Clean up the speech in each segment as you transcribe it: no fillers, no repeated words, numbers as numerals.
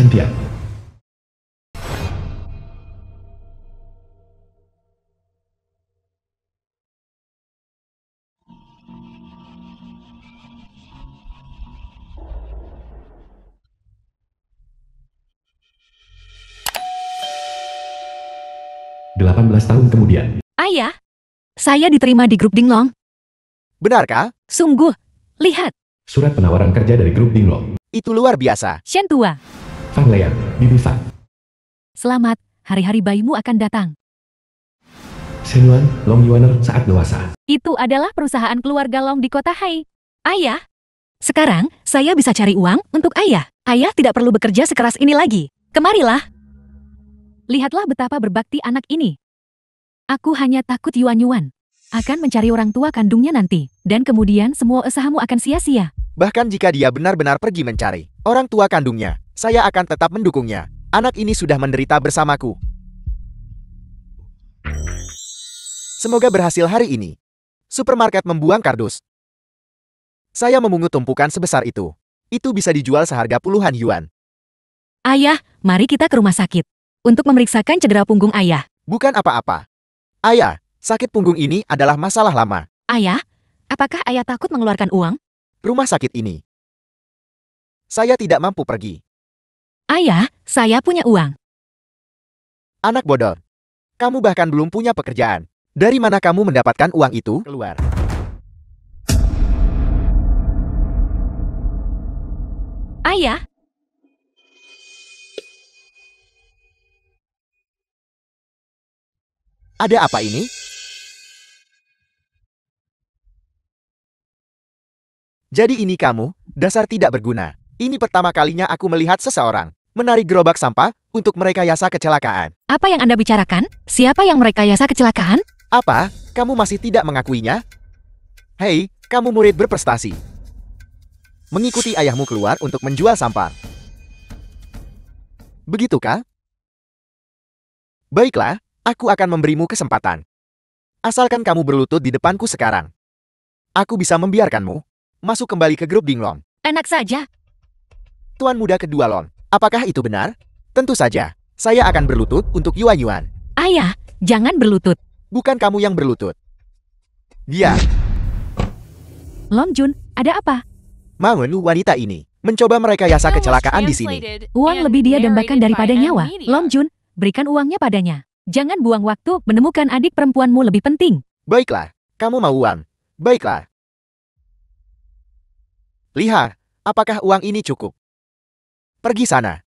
Sentian. Delapan belas tahun kemudian. Ayah, saya diterima di grup Dinglong. Benarkah? Sungguh, lihat, Surat penawaran kerja dari grup Dinglong. Itu luar biasa. Shen Tua. Fan Lean, Bibi Fan. Selamat, hari-hari bayimu akan datang. Shenyuan, Long Yuaner saat dewasa. Itu adalah perusahaan keluarga Long di kota Hai. Ayah, sekarang saya bisa cari uang untuk ayah. Ayah tidak perlu bekerja sekeras ini lagi. Kemarilah. Lihatlah betapa berbakti anak ini. Aku hanya takut Yuan akan mencari orang tua kandungnya nanti. Dan kemudian semua usahamu akan sia-sia. Bahkan jika dia benar-benar pergi mencari orang tua kandungnya, saya akan tetap mendukungnya. Anak ini sudah menderita bersamaku. Semoga berhasil hari ini. Supermarket membuang kardus. Saya memungut tumpukan sebesar itu. Itu bisa dijual seharga puluhan yuan. Ayah, mari kita ke rumah sakit. Untuk memeriksakan cedera punggung ayah. Bukan apa-apa. Ayah, sakit punggung ini adalah masalah lama. Ayah, apakah ayah takut mengeluarkan uang? Rumah sakit ini. Saya tidak mampu pergi. Ayah, saya punya uang. Anak bodoh. Kamu bahkan belum punya pekerjaan. Dari mana kamu mendapatkan uang itu? Keluar. Ayah, Ada apa ini? Jadi ini kamu, dasar tidak berguna. Ini pertama kalinya aku melihat seseorang menarik gerobak sampah untuk merekayasa kecelakaan. apa yang Anda bicarakan? Siapa yang merekayasa kecelakaan? Apa? Kamu masih tidak mengakuinya? Hei, kamu murid berprestasi. Mengikuti ayahmu keluar untuk menjual sampah. Begitukah? Baiklah, aku akan memberimu kesempatan. Asalkan kamu berlutut di depanku sekarang. Aku bisa membiarkanmu masuk kembali ke grup Dinglong. Enak saja. Tuan muda kedua Lon, apakah itu benar? Tentu saja, saya akan berlutut untuk Yuan. Ayah, jangan berlutut. Bukan kamu yang berlutut. Dia, Long Jun, ada apa? Mangun wanita ini, mencoba merekayasa kecelakaan di sini. Uang lebih dia dambakan daripada nyawa. Long Jun, berikan uangnya padanya. Jangan buang waktu menemukan adik perempuanmu lebih penting. Baiklah, kamu mau uang. Baiklah. Lihat, apakah uang ini cukup? Pergi sana.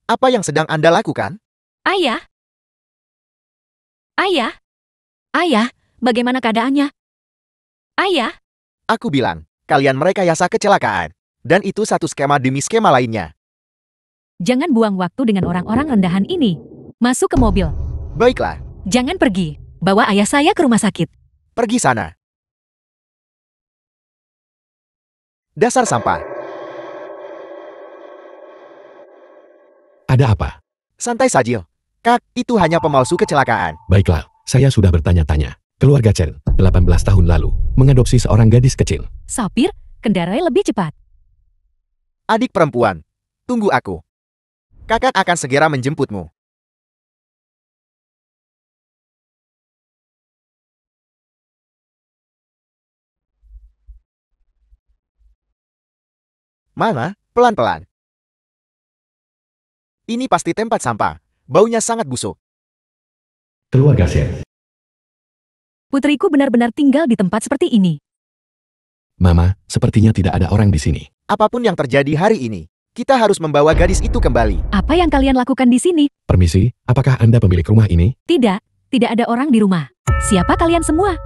Apa yang sedang Anda lakukan? Ayah? Ayah? Ayah, bagaimana keadaannya? Ayah? Aku bilang, kalian merekayasa kecelakaan. Dan itu satu skema demi skema lainnya. Jangan buang waktu dengan orang-orang rendahan ini. Masuk ke mobil. Baiklah, Jangan pergi. Bawa ayah saya ke rumah sakit. pergi sana. Dasar sampah. Ada apa? Santai saja. Kak, itu hanya pemalsu kecelakaan. Baiklah, saya sudah bertanya-tanya. Keluarga Chen, 18 tahun lalu, mengadopsi seorang gadis kecil. Sopir, kendarai lebih cepat. Adik perempuan, tunggu aku. Kakak akan segera menjemputmu. Mana? Pelan-pelan. Ini pasti tempat sampah. Baunya sangat busuk. Keluarga Chen. Putriku benar-benar tinggal di tempat seperti ini. Mama, sepertinya tidak ada orang di sini. Apapun yang terjadi hari ini, kita harus membawa gadis itu kembali. Apa yang kalian lakukan di sini? Permisi, apakah Anda pemilik rumah ini? Tidak ada orang di rumah. Siapa kalian semua?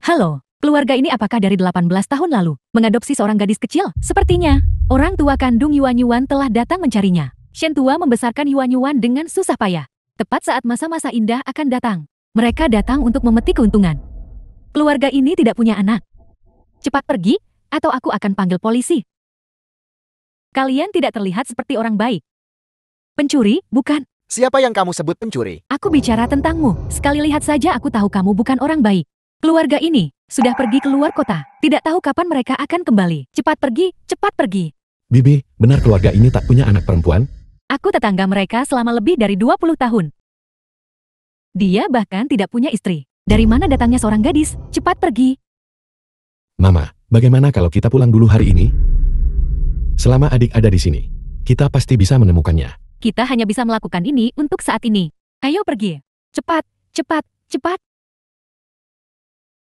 Halo, keluarga ini apakah dari 18 tahun lalu mengadopsi seorang gadis kecil? Sepertinya, orang tua kandung Yuan telah datang mencarinya. Shen Tua membesarkan Yuan dengan susah payah. Tepat saat masa-masa indah akan datang. Mereka datang untuk memetik keuntungan. Keluarga ini tidak punya anak. Cepat pergi, atau aku akan panggil polisi. Kalian tidak terlihat seperti orang baik. Pencuri, bukan? Siapa yang kamu sebut pencuri? Aku bicara tentangmu. Sekali lihat saja aku tahu kamu bukan orang baik. Keluarga ini sudah pergi keluar kota. Tidak tahu kapan mereka akan kembali. Cepat pergi, cepat pergi. Bibi, benar keluarga ini tak punya anak perempuan? Aku tetangga mereka selama lebih dari 20 tahun. Dia bahkan tidak punya istri. Dari mana datangnya seorang gadis? Cepat pergi. Mama, bagaimana kalau kita pulang dulu hari ini? Selama adik ada di sini, kita pasti bisa menemukannya. Kita hanya bisa melakukan ini untuk saat ini. Ayo pergi. Cepat, cepat, cepat.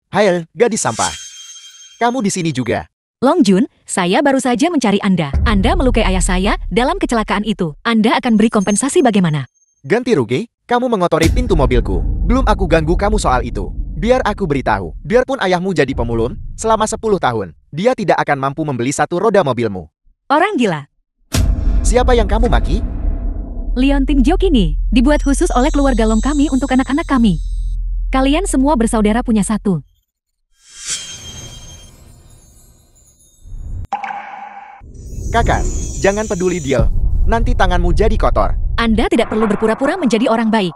Hail, gadis sampah. Kamu di sini juga. Long Jun, saya baru saja mencari Anda. Anda melukai ayah saya dalam kecelakaan itu. Anda akan beri kompensasi bagaimana? Ganti rugi, kamu mengotori pintu mobilku. Belum aku ganggu kamu soal itu. Biar aku beritahu, biarpun ayahmu jadi pemulung, selama 10 tahun, dia tidak akan mampu membeli satu roda mobilmu. Orang gila. Siapa yang kamu maki? Liontin Jok ini dibuat khusus oleh keluarga Long kami untuk anak-anak kami. Kalian semua bersaudara punya satu. Kakak, jangan peduli dia. Nanti tanganmu jadi kotor. Anda tidak perlu berpura-pura menjadi orang baik.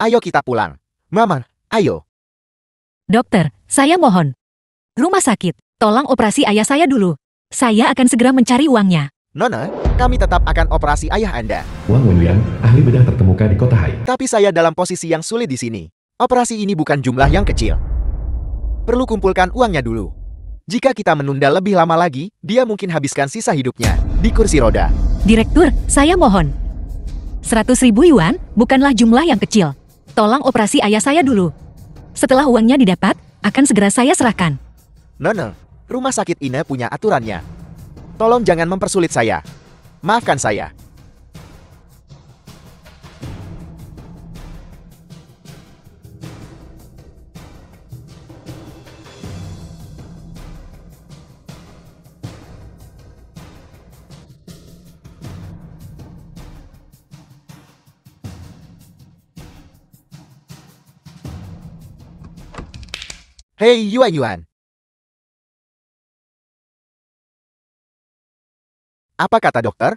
Ayo kita pulang. Mama, ayo. Dokter, saya mohon. Rumah sakit, tolong operasi ayah saya dulu. Saya akan segera mencari uangnya. Nona, kami tetap akan operasi ayah Anda. Wang Wenlian, ahli bedah terkemuka di kota Hai. Tapi saya dalam posisi yang sulit di sini. Operasi ini bukan jumlah yang kecil. Perlu kumpulkan uangnya dulu. Jika kita menunda lebih lama lagi, dia mungkin habiskan sisa hidupnya di kursi roda. Direktur, saya mohon. 100.000 yuan bukanlah jumlah yang kecil. Tolong operasi ayah saya dulu. Setelah uangnya didapat, akan segera saya serahkan. Nona, rumah sakit ini punya aturannya. Tolong jangan mempersulit saya. Maafkan saya. Hei Yuan Yuan. Apa kata dokter?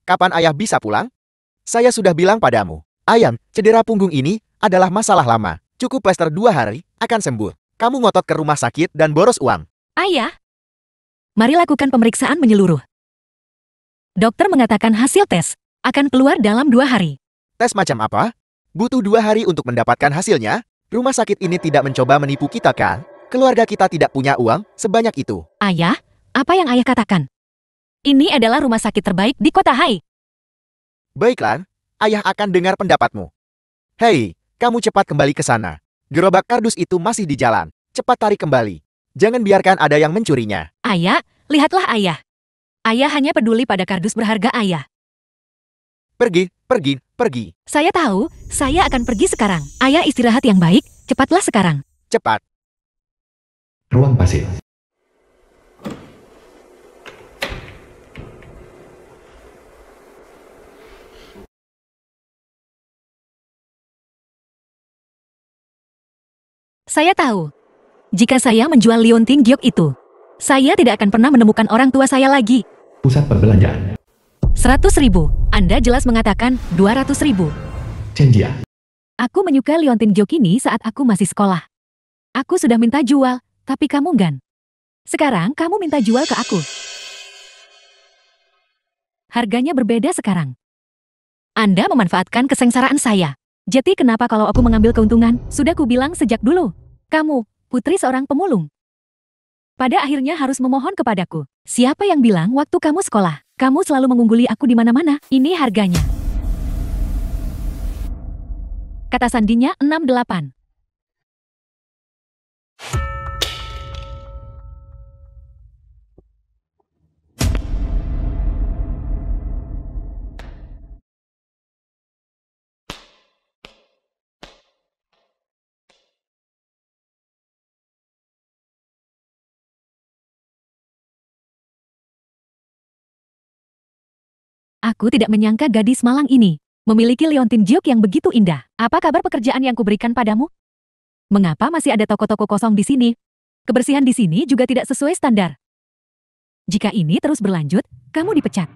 Kapan ayah bisa pulang? Saya sudah bilang padamu. Ayam, cedera punggung ini adalah masalah lama. Cukup plester 2 hari, akan sembuh. Kamu ngotot ke rumah sakit dan boros uang. Ayah, mari lakukan pemeriksaan menyeluruh. Dokter mengatakan hasil tes akan keluar dalam 2 hari. Tes macam apa? Butuh 2 hari untuk mendapatkan hasilnya? Rumah sakit ini tidak mencoba menipu kita kan? Keluarga kita tidak punya uang sebanyak itu. Ayah, apa yang ayah katakan? Ini adalah rumah sakit terbaik di kota Hai. Baiklah, ayah akan dengar pendapatmu. Hei, kamu cepat kembali ke sana. Gerobak kardus itu masih di jalan. Cepat tarik kembali. Jangan biarkan ada yang mencurinya. Ayah, lihatlah ayah. Ayah hanya peduli pada kardus berharga ayah. Pergi, pergi, pergi. Saya tahu, saya akan pergi sekarang. Ayah istirahat yang baik, cepatlah sekarang. Cepat. Ruang pasir. Saya tahu, jika saya menjual Liontin Giok itu, saya tidak akan pernah menemukan orang tua saya lagi. Pusat perbelanjaan. 100.000. Anda jelas mengatakan 200.000. Cenjia. Aku menyukai Liontin Giok ini saat aku masih sekolah. Aku sudah minta jual, tapi kamu enggan. Sekarang kamu minta jual ke aku. Harganya berbeda sekarang. Anda memanfaatkan kesengsaraan saya. Jadi kenapa kalau aku mengambil keuntungan? Sudah kubilang sejak dulu. Kamu, putri seorang pemulung. Pada akhirnya harus memohon kepadaku. Siapa yang bilang waktu kamu sekolah? Kamu selalu mengungguli aku di mana-mana. Ini harganya. Kata sandinya 68. Aku tidak menyangka gadis malang ini memiliki Liontin Giok yang begitu indah. Apa kabar pekerjaan yang kuberikan padamu? Mengapa masih ada toko-toko kosong di sini? Kebersihan di sini juga tidak sesuai standar. Jika ini terus berlanjut, kamu dipecat.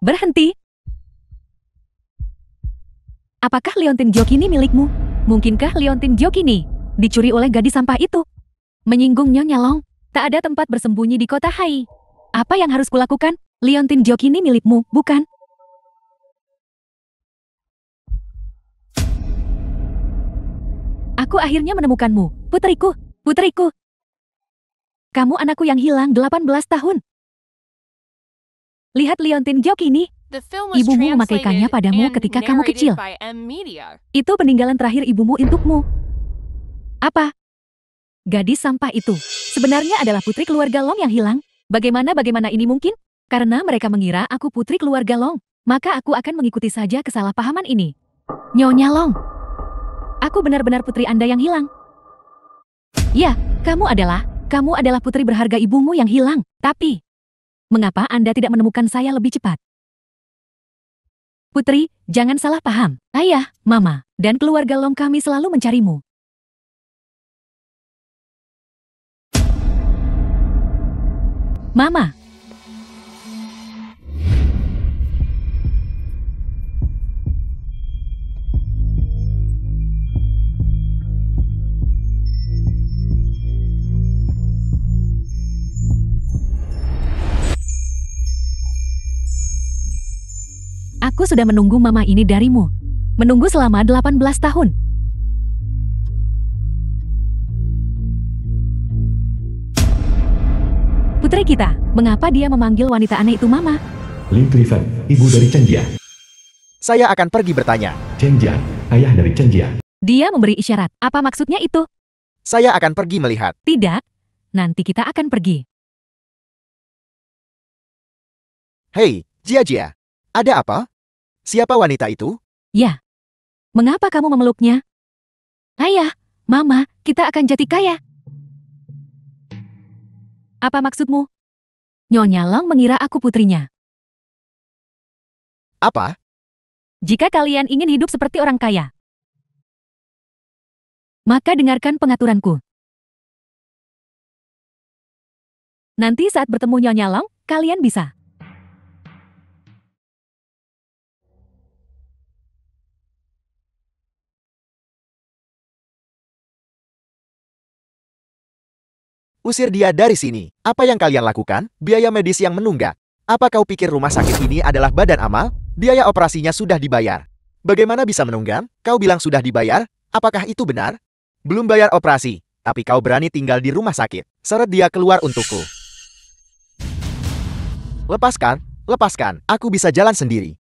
Berhenti. Apakah liontin Gyokini milikmu? Mungkinkah liontin Gyokini dicuri oleh gadis sampah itu? Menyinggung Nyonya Long, tak ada tempat bersembunyi di kota Hai. Apa yang harus kulakukan? Liontin Gyokini milikmu, bukan? Aku akhirnya menemukanmu, putriku, putriku. Kamu anakku yang hilang 18 tahun. Lihat liontin Gyokini. Ibumu memakaikannya padamu ketika kamu kecil. Itu peninggalan terakhir ibumu untukmu. Apa? Gadis sampah itu sebenarnya adalah putri keluarga Long yang hilang. Bagaimana ini mungkin? Karena mereka mengira aku putri keluarga Long, maka aku akan mengikuti saja kesalahpahaman ini. Nyonya Long, aku benar-benar putri Anda yang hilang. Ya, kamu adalah putri berharga ibumu yang hilang. Tapi, mengapa Anda tidak menemukan saya lebih cepat? Putri, jangan salah paham. Ayah, Mama, dan keluarga Long kami selalu mencarimu. Mama. Aku sudah menunggu mama ini darimu. Menunggu selama 18 tahun. Putri kita, mengapa dia memanggil wanita aneh itu mama? Lim Clifford, ibu dari Chen Jia. Saya akan pergi bertanya. Chen Jia, ayah dari Chen Jia. Dia memberi isyarat. Apa maksudnya itu? Saya akan pergi melihat. Tidak. Nanti kita akan pergi. Hei, Jia. Ada apa? Siapa wanita itu? Ya. Mengapa kamu memeluknya? Ayah, Mama, kita akan jadi kaya. Apa maksudmu? Nyonya Long mengira aku putrinya. Apa? Jika kalian ingin hidup seperti orang kaya, maka dengarkan pengaturanku. Nanti saat bertemu Nyonya Long, kalian bisa Usir dia dari sini. Apa yang kalian lakukan? Biaya medis yang menunggak. Apa kau pikir rumah sakit ini adalah badan amal? Biaya operasinya sudah dibayar. Bagaimana bisa menunggak? Kau bilang sudah dibayar? Apakah itu benar? Belum bayar operasi, tapi kau berani tinggal di rumah sakit. Seret dia keluar untukku. Lepaskan. Aku bisa jalan sendiri.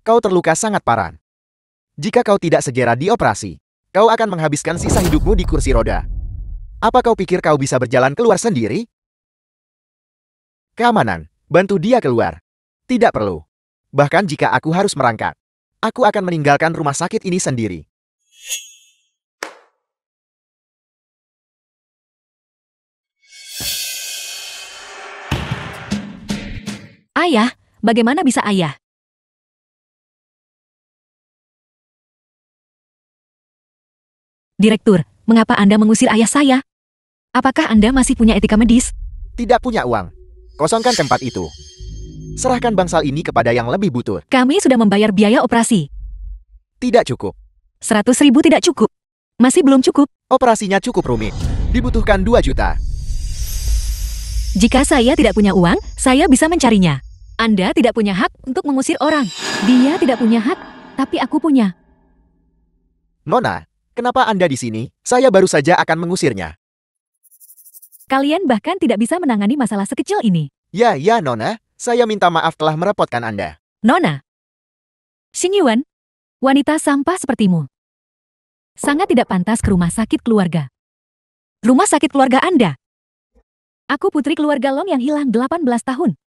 Kau terluka sangat parah. Jika kau tidak segera dioperasi, kau akan menghabiskan sisa hidupmu di kursi roda. Apa kau pikir kau bisa berjalan keluar sendiri? Keamanan, bantu dia keluar. Tidak perlu. Bahkan jika aku harus merangkak, aku akan meninggalkan rumah sakit ini sendiri. Ayah, bagaimana bisa ayah? Direktur, mengapa Anda mengusir ayah saya? Apakah Anda masih punya etika medis? Tidak punya uang. Kosongkan tempat itu. Serahkan bangsal ini kepada yang lebih butuh. Kami sudah membayar biaya operasi. Tidak cukup. 100.000 tidak cukup. Masih belum cukup. Operasinya cukup rumit. Dibutuhkan 2 juta. Jika saya tidak punya uang, saya bisa mencarinya. Anda tidak punya hak untuk mengusir orang. Dia tidak punya hak, tapi aku punya. Nona, kenapa Anda di sini? Saya baru saja akan mengusirnya. Kalian bahkan tidak bisa menangani masalah sekecil ini. Ya, Nona. Saya minta maaf telah merepotkan Anda. Nona. Xing Yuan, wanita sampah sepertimu. Sangat tidak pantas ke rumah sakit keluarga. Rumah sakit keluarga Anda. Aku putri keluarga Long yang hilang 18 tahun.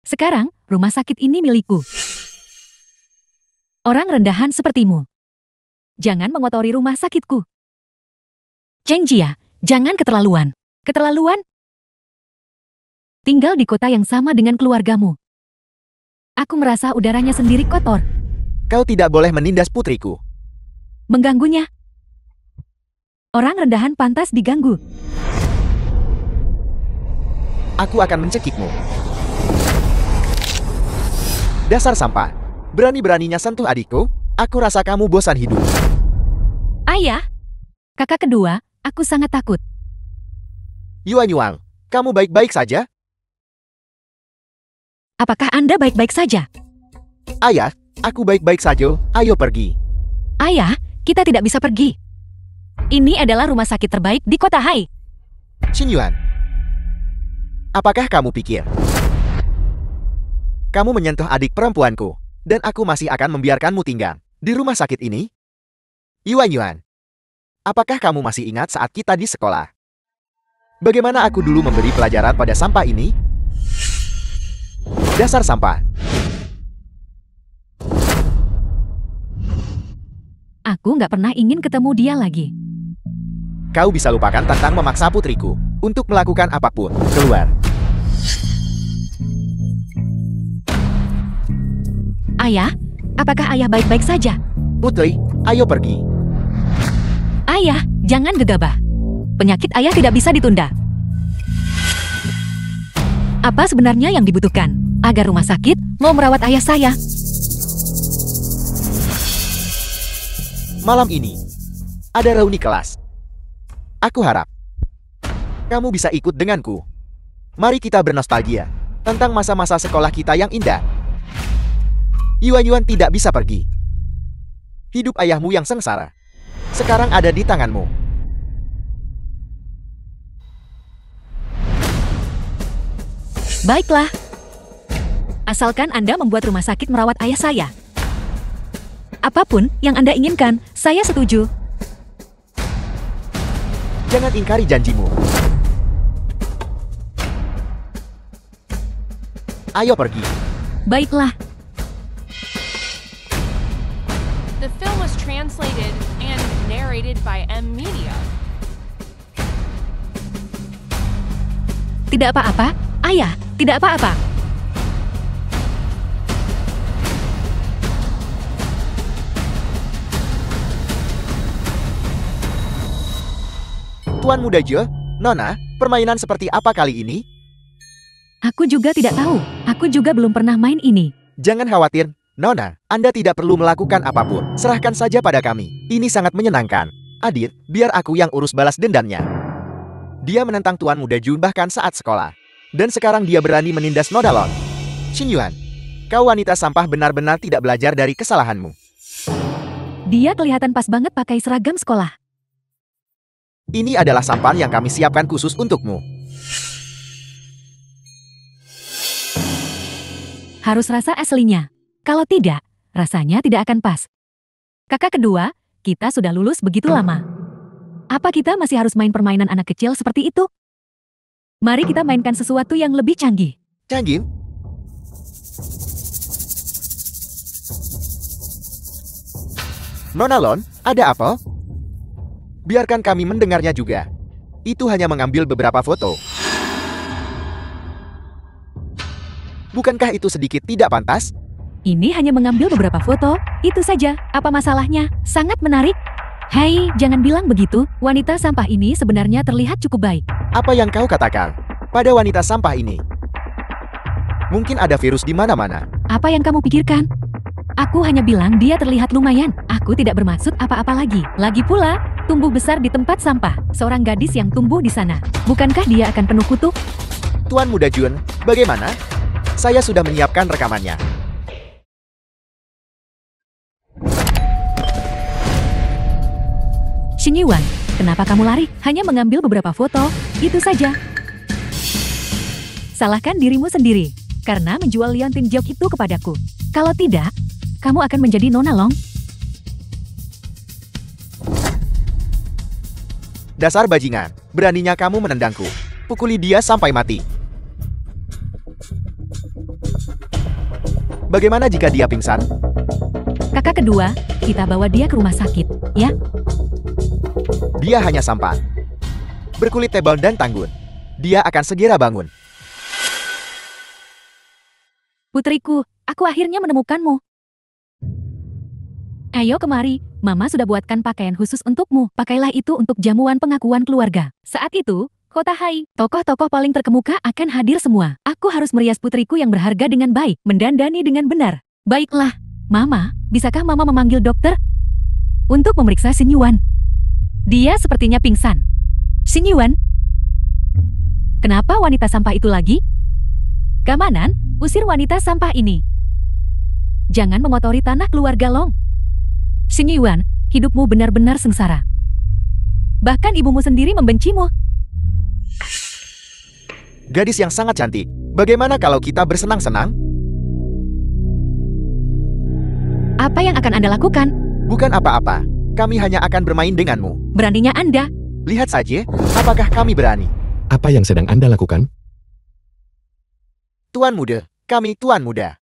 Sekarang, rumah sakit ini milikku. Orang rendahan sepertimu. Jangan mengotori rumah sakitku. Cheng Jia, jangan keterlaluan. Keterlaluan? Tinggal di kota yang sama dengan keluargamu. Aku merasa udaranya sendiri kotor. Kau tidak boleh menindas putriku. Mengganggunya. Orang rendahan pantas diganggu. Aku akan mencekikmu. Dasar sampah. Berani-beraninya sentuh adikku. Aku rasa kamu bosan hidup. Ayah, kakak kedua, aku sangat takut. Yuan, kamu baik-baik saja? Apakah Anda baik-baik saja? Ayah, aku baik-baik saja. Ayo pergi. Ayah, kita tidak bisa pergi. Ini adalah rumah sakit terbaik di kota Hai. Xinyuan, apakah kamu pikir kamu menyentuh adik perempuanku, dan aku masih akan membiarkanmu tinggal di rumah sakit ini? Yuan, apakah kamu masih ingat saat kita di sekolah? Bagaimana aku dulu memberi pelajaran pada sampah ini? Dasar sampah. Aku nggak pernah ingin ketemu dia lagi. Kau bisa lupakan tentang memaksa putriku untuk melakukan apapun. Keluar. Ayah, apakah ayah baik-baik saja? Putri, ayo pergi. Ayah, jangan gegabah. Penyakit ayah tidak bisa ditunda. Apa sebenarnya yang dibutuhkan agar rumah sakit mau merawat ayah saya? Malam ini, ada reuni kelas. Aku harap kamu bisa ikut denganku. Mari kita bernostalgia tentang masa-masa sekolah kita yang indah. Yuan tidak bisa pergi. Hidup ayahmu yang sengsara sekarang ada di tanganmu. Baiklah. Asalkan Anda membuat rumah sakit merawat ayah saya. Apapun yang Anda inginkan, saya setuju. Jangan ingkari janjimu. Ayo pergi. Baiklah. The film was translated and narrated by M Media. Tidak apa-apa, ayah, tidak apa-apa. Tuan Muda Jo, Nona, permainan seperti apa kali ini? Aku juga tidak tahu. Aku juga belum pernah main ini. Jangan khawatir, Nona. Anda tidak perlu melakukan apapun. Serahkan saja pada kami. Ini sangat menyenangkan. Adit, biar aku yang urus balas dendamnya. Dia menentang Tuan Muda Jun bahkan saat sekolah. Dan sekarang dia berani menindas Nodalon. Xinyuan, kau wanita sampah benar-benar tidak belajar dari kesalahanmu. Dia kelihatan pas banget pakai seragam sekolah. Ini adalah sampan yang kami siapkan khusus untukmu. Harus rasa aslinya. Kalau tidak, rasanya tidak akan pas. Kakak kedua, kita sudah lulus begitu lama. Apa kita masih harus main permainan anak kecil seperti itu? Mari kita mainkan sesuatu yang lebih canggih. Canggih? Nona Lon, ada apa? Biarkan kami mendengarnya juga. Itu hanya mengambil beberapa foto. Bukankah itu sedikit tidak pantas? Ini hanya mengambil beberapa foto, itu saja. Apa masalahnya? Sangat menarik. Hei, jangan bilang begitu. Wanita sampah ini sebenarnya terlihat cukup baik. Apa yang kau katakan pada wanita sampah ini? Mungkin ada virus di mana-mana. Apa yang kamu pikirkan? Aku hanya bilang dia terlihat lumayan. Aku tidak bermaksud apa-apa lagi. Lagi pula, tumbuh besar di tempat sampah. Seorang gadis yang tumbuh di sana. Bukankah dia akan penuh kutu? Tuan Muda Jun, bagaimana? Saya sudah menyiapkan rekamannya. Xinyuan, kenapa kamu lari? Hanya mengambil beberapa foto, itu saja. Salahkan dirimu sendiri, karena menjual liontin jok itu kepadaku. Kalau tidak, kamu akan menjadi Nona Long. Dasar bajingan, beraninya kamu menendangku. Pukuli dia sampai mati. Bagaimana jika dia pingsan? Kakak kedua, kita bawa dia ke rumah sakit. ya. Dia hanya sampan. Berkulit tebal dan tanggun. Dia akan segera bangun. Putriku, aku akhirnya menemukanmu. Ayo kemari, Mama sudah buatkan pakaian khusus untukmu. Pakailah itu untuk jamuan pengakuan keluarga. Saat itu, Kota Hai, tokoh-tokoh paling terkemuka akan hadir semua. Aku harus merias putriku yang berharga dengan baik, mendandani dengan benar. Baiklah, Mama, bisakah Mama memanggil dokter? Untuk memeriksa Xin Yuan. Dia sepertinya pingsan. Xin Yuan? Kenapa wanita sampah itu lagi? Kamanan, usir wanita sampah ini. Jangan mengotori tanah keluarga Long. Xin Yuan, hidupmu benar-benar sengsara. Bahkan ibumu sendiri membencimu. Gadis yang sangat cantik. Bagaimana kalau kita bersenang-senang? Apa yang akan Anda lakukan? Bukan apa-apa. Kami hanya akan bermain denganmu. Beraninya Anda? Lihat saja, apakah kami berani? Apa yang sedang Anda lakukan? Tuan muda, kami tuan muda.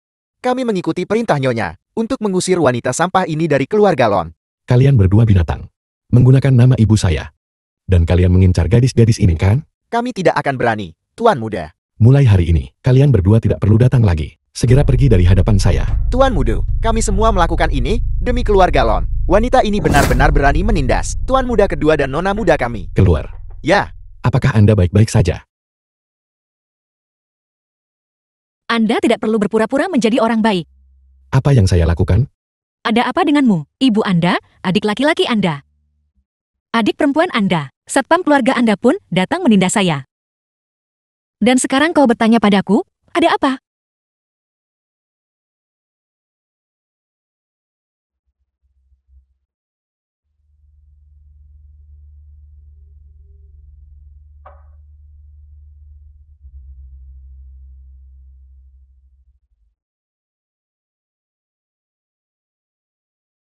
Kami mengikuti perintah nyonya untuk mengusir wanita sampah ini dari keluarga Lon. Kalian berdua binatang. Menggunakan nama ibu saya. Dan kalian mengincar gadis-gadis ini kan? Kami tidak akan berani, tuan muda. Mulai hari ini, kalian berdua tidak perlu datang lagi. Segera pergi dari hadapan saya. Tuan muda, kami semua melakukan ini demi keluarga Lon. Wanita ini benar-benar berani menindas tuan muda kedua dan nona muda kami. Keluar. Ya, Apakah Anda baik-baik saja? Anda tidak perlu berpura-pura menjadi orang baik. Apa yang saya lakukan? Ada apa denganmu? Ibu Anda, adik laki-laki Anda. Adik perempuan Anda, satpam keluarga Anda pun datang menindas saya. Dan sekarang kau bertanya padaku, ada apa?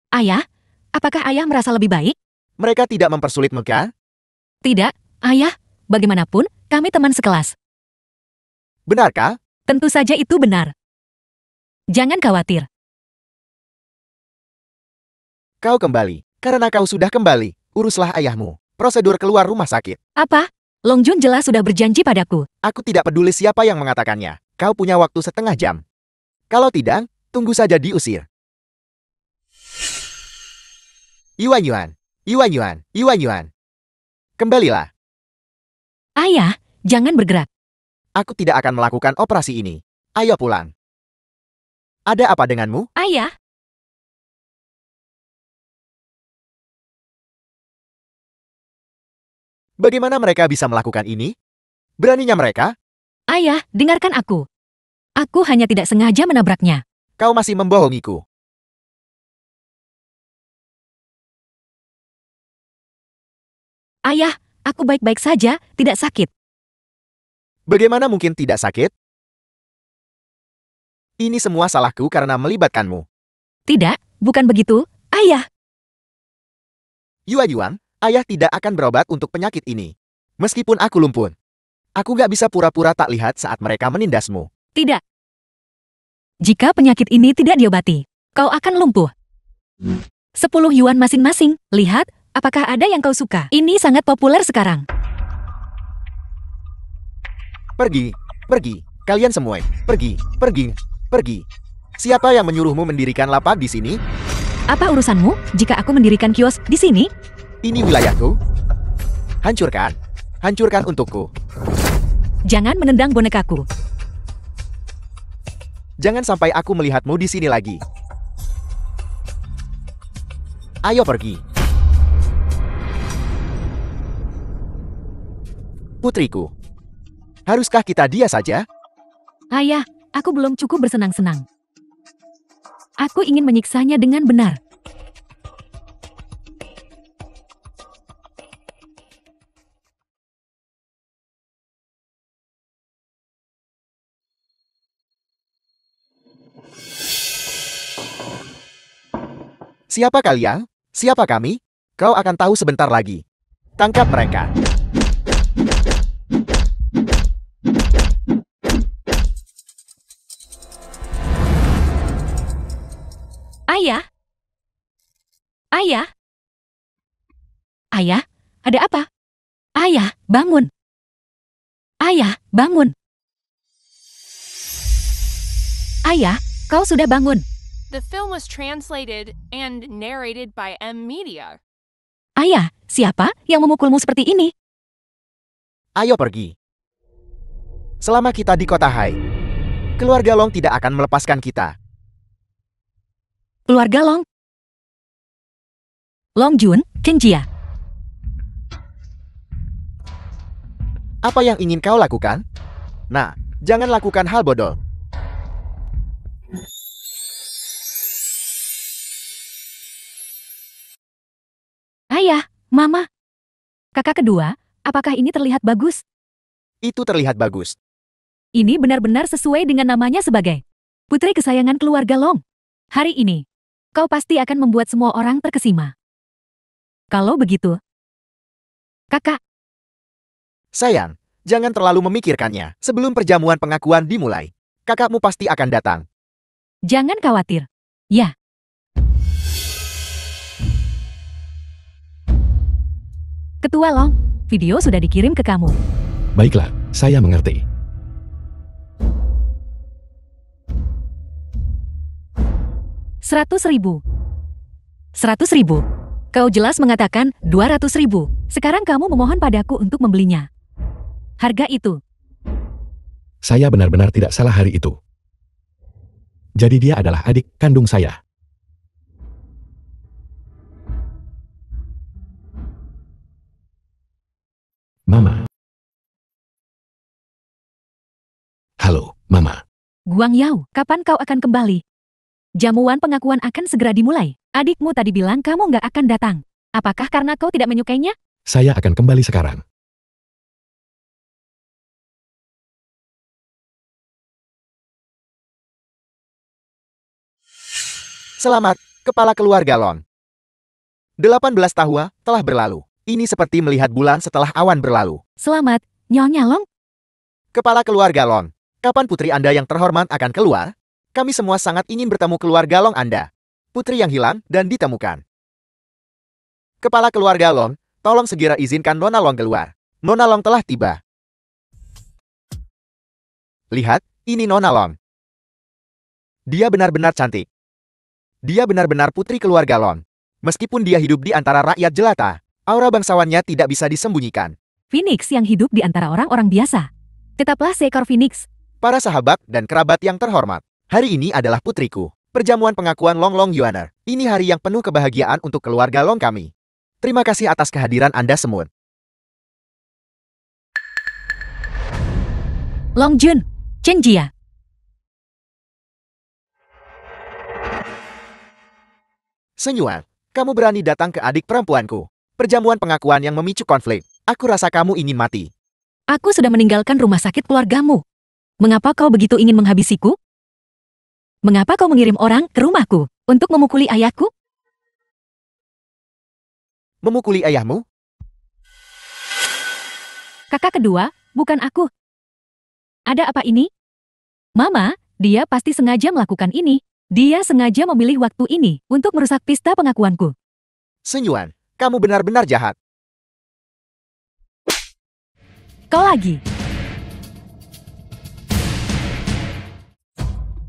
Ayah, apakah ayah merasa lebih baik? mereka tidak mempersulit Mega? Tidak, ayah. Bagaimanapun, kami teman sekelas. Benarkah? Tentu saja itu benar. Jangan khawatir. Kau kembali. Karena kau sudah kembali, uruslah ayahmu. Prosedur keluar rumah sakit. Apa? Long Jun jelas sudah berjanji padaku. Aku tidak peduli siapa yang mengatakannya. Kau punya waktu setengah jam. Kalau tidak, tunggu saja diusir. Yuan Yuan, Yuan Yuan, Yuan Yuan. Kembalilah. Ayah, jangan bergerak. Aku tidak akan melakukan operasi ini. Ayo pulang. Ada apa denganmu? Ayah, Bagaimana mereka bisa melakukan ini? Beraninya mereka? ayah, dengarkan aku. Aku hanya tidak sengaja menabraknya. Kau masih membohongiku. Ayah, aku baik-baik saja, tidak sakit. Bagaimana mungkin tidak sakit? Ini semua salahku karena melibatkanmu. Tidak, bukan begitu, ayah. Yuan Yuan, ayah tidak akan berobat untuk penyakit ini. Meskipun aku lumpuh. Aku gak bisa pura-pura tak lihat saat mereka menindasmu. Tidak. Jika penyakit ini tidak diobati, kau akan lumpuh. 10 yuan masing-masing. Lihat, apakah ada yang kau suka? Ini sangat populer sekarang. Pergi, pergi. Kalian semua, pergi, pergi, pergi. Siapa yang menyuruhmu mendirikan lapak di sini? Apa urusanmu jika aku mendirikan kios di sini? Ini wilayahku. Hancurkan, hancurkan untukku. Jangan menendang bonekaku. Jangan sampai aku melihatmu di sini lagi. Ayo pergi. Putriku, haruskah kita dia saja? Ayah, aku belum cukup bersenang-senang. Aku ingin menyiksanya dengan benar. Siapa kalian? Siapa kami? Kau akan tahu sebentar lagi. Tangkap mereka. Ayah? Ayah? Ayah, ada apa? Ayah, bangun. Ayah, bangun. Ayah, kau sudah bangun. The film was translated and narrated by M Media. Ayah, siapa yang memukulmu seperti ini? Ayo pergi. Selama kita di kota Hai, keluarga Long tidak akan melepaskan kita. Keluarga Long. Long Jun, Chen Jia. Apa yang ingin kau lakukan? Nah, jangan lakukan hal bodoh. Ayah, Mama. Kakak kedua, apakah ini terlihat bagus? Itu terlihat bagus. Ini benar-benar sesuai dengan namanya sebagai putri kesayangan keluarga Long. Hari ini, kau pasti akan membuat semua orang terkesima. Kalau begitu, kakak, Sayang, jangan terlalu memikirkannya. Sebelum perjamuan pengakuan dimulai, kakakmu pasti akan datang. jangan khawatir. Ya. Ketua Long, video sudah dikirim ke kamu. Baiklah, saya mengerti. Rp100.000. Rp100.000. Kau jelas mengatakan Rp200.000. Sekarang kamu memohon padaku untuk membelinya. Harga itu. Saya benar-benar tidak salah hari itu. Jadi dia adalah adik kandung saya. Mama. Halo, Mama. Guang Yao, kapan kau akan kembali? Jamuan pengakuan akan segera dimulai. Adikmu tadi bilang kamu nggak akan datang. Apakah karena kau tidak menyukainya? Saya akan kembali sekarang. Selamat, kepala keluarga Long. 18 tahun telah berlalu. Ini seperti melihat bulan setelah awan berlalu. Selamat, Nyonya Long. Kepala keluarga Long, kapan putri Anda yang terhormat akan keluar? Kami semua sangat ingin bertemu keluarga Long Anda. Putri yang hilang dan ditemukan. Kepala keluarga Long, tolong segera izinkan Nona Long keluar. Nona Long telah tiba. Lihat, ini Nona Long. Dia benar-benar cantik. Dia benar-benar putri keluarga Long. Meskipun dia hidup di antara rakyat jelata, aura bangsawannya tidak bisa disembunyikan. Phoenix yang hidup di antara orang-orang biasa. Tetaplah seekor Phoenix. Para sahabat dan kerabat yang terhormat, hari ini adalah putriku. Perjamuan pengakuan Long Long Yuaner. Ini hari yang penuh kebahagiaan untuk keluarga Long kami. Terima kasih atas kehadiran Anda semua. Long Jun, Chen Jia. Senyuan, kamu berani datang ke adik perempuanku. Perjamuan pengakuan yang memicu konflik. Aku rasa kamu ingin mati. Aku sudah meninggalkan rumah sakit keluargamu. Mengapa kau begitu ingin menghabisiku? Mengapa kau mengirim orang ke rumahku untuk memukuli ayahku? Memukuli ayahmu? Kakak kedua, bukan aku. Ada apa ini? Mama, dia pasti sengaja melakukan ini. Dia sengaja memilih waktu ini untuk merusak pesta pengakuanku. Senyuan, kamu benar-benar jahat. Kau lagi.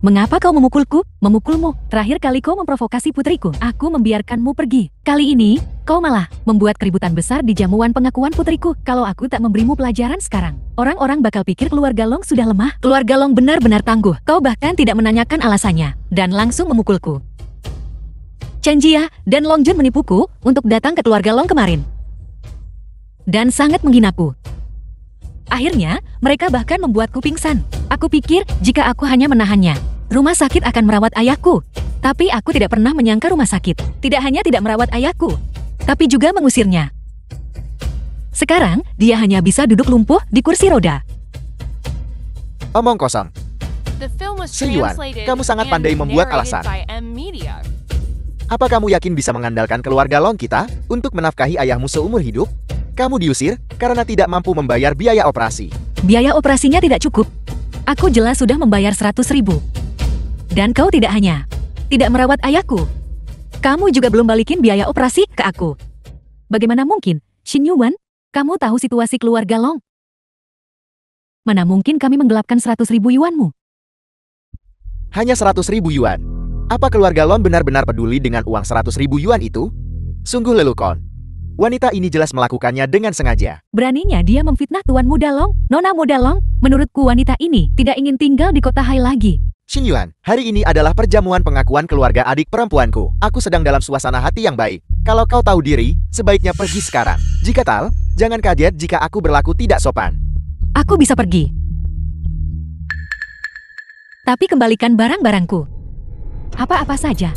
Mengapa kau memukulku? Memukulmu. Terakhir kali kau memprovokasi putriku. Aku membiarkanmu pergi. Kali ini, kau malah membuat keributan besar di jamuan pengakuan putriku. Kalau aku tak memberimu pelajaran sekarang, orang-orang bakal pikir keluarga Long sudah lemah. Keluarga Long benar-benar tangguh. Kau bahkan tidak menanyakan alasannya, dan langsung memukulku. Chen Jia dan Long Jun menipuku untuk datang ke keluarga Long kemarin. Dan sangat menghinaku. Akhirnya, mereka bahkan membuatku pingsan. Aku pikir jika aku hanya menahannya, rumah sakit akan merawat ayahku. Tapi aku tidak pernah menyangka rumah sakit tidak hanya tidak merawat ayahku, tapi juga mengusirnya. Sekarang, dia hanya bisa duduk lumpuh di kursi roda. Omong kosong. The film was Senyuan, translated kamu sangat and pandai membuat narrated alasan. by M Media. Apa kamu yakin bisa mengandalkan keluarga Long kita untuk menafkahi ayahmu seumur hidup? Kamu diusir karena tidak mampu membayar biaya operasi. Biaya operasinya tidak cukup. Aku jelas sudah membayar 100.000. Dan kau tidak hanya tidak merawat ayahku, kamu juga belum balikin biaya operasi ke aku. Bagaimana mungkin, Xin Yuan? Kamu tahu situasi keluarga Long? Mana mungkin kami menggelapkan 100.000 yuanmu? Hanya 100.000 yuan. Apa keluarga Lon benar-benar peduli dengan uang 100.000 yuan itu? Sungguh lelucon. Wanita ini jelas melakukannya dengan sengaja. Beraninya dia memfitnah Tuan Muda Long, Nona Muda Long. Menurutku wanita ini tidak ingin tinggal di kota Hai lagi. Xin Yuan, hari ini adalah perjamuan pengakuan keluarga adik perempuanku. Aku sedang dalam suasana hati yang baik. Kalau kau tahu diri, sebaiknya pergi sekarang. Jika tal, jangan kaget jika aku berlaku tidak sopan. Aku bisa pergi. Tapi kembalikan barang-barangku. Apa-apa saja.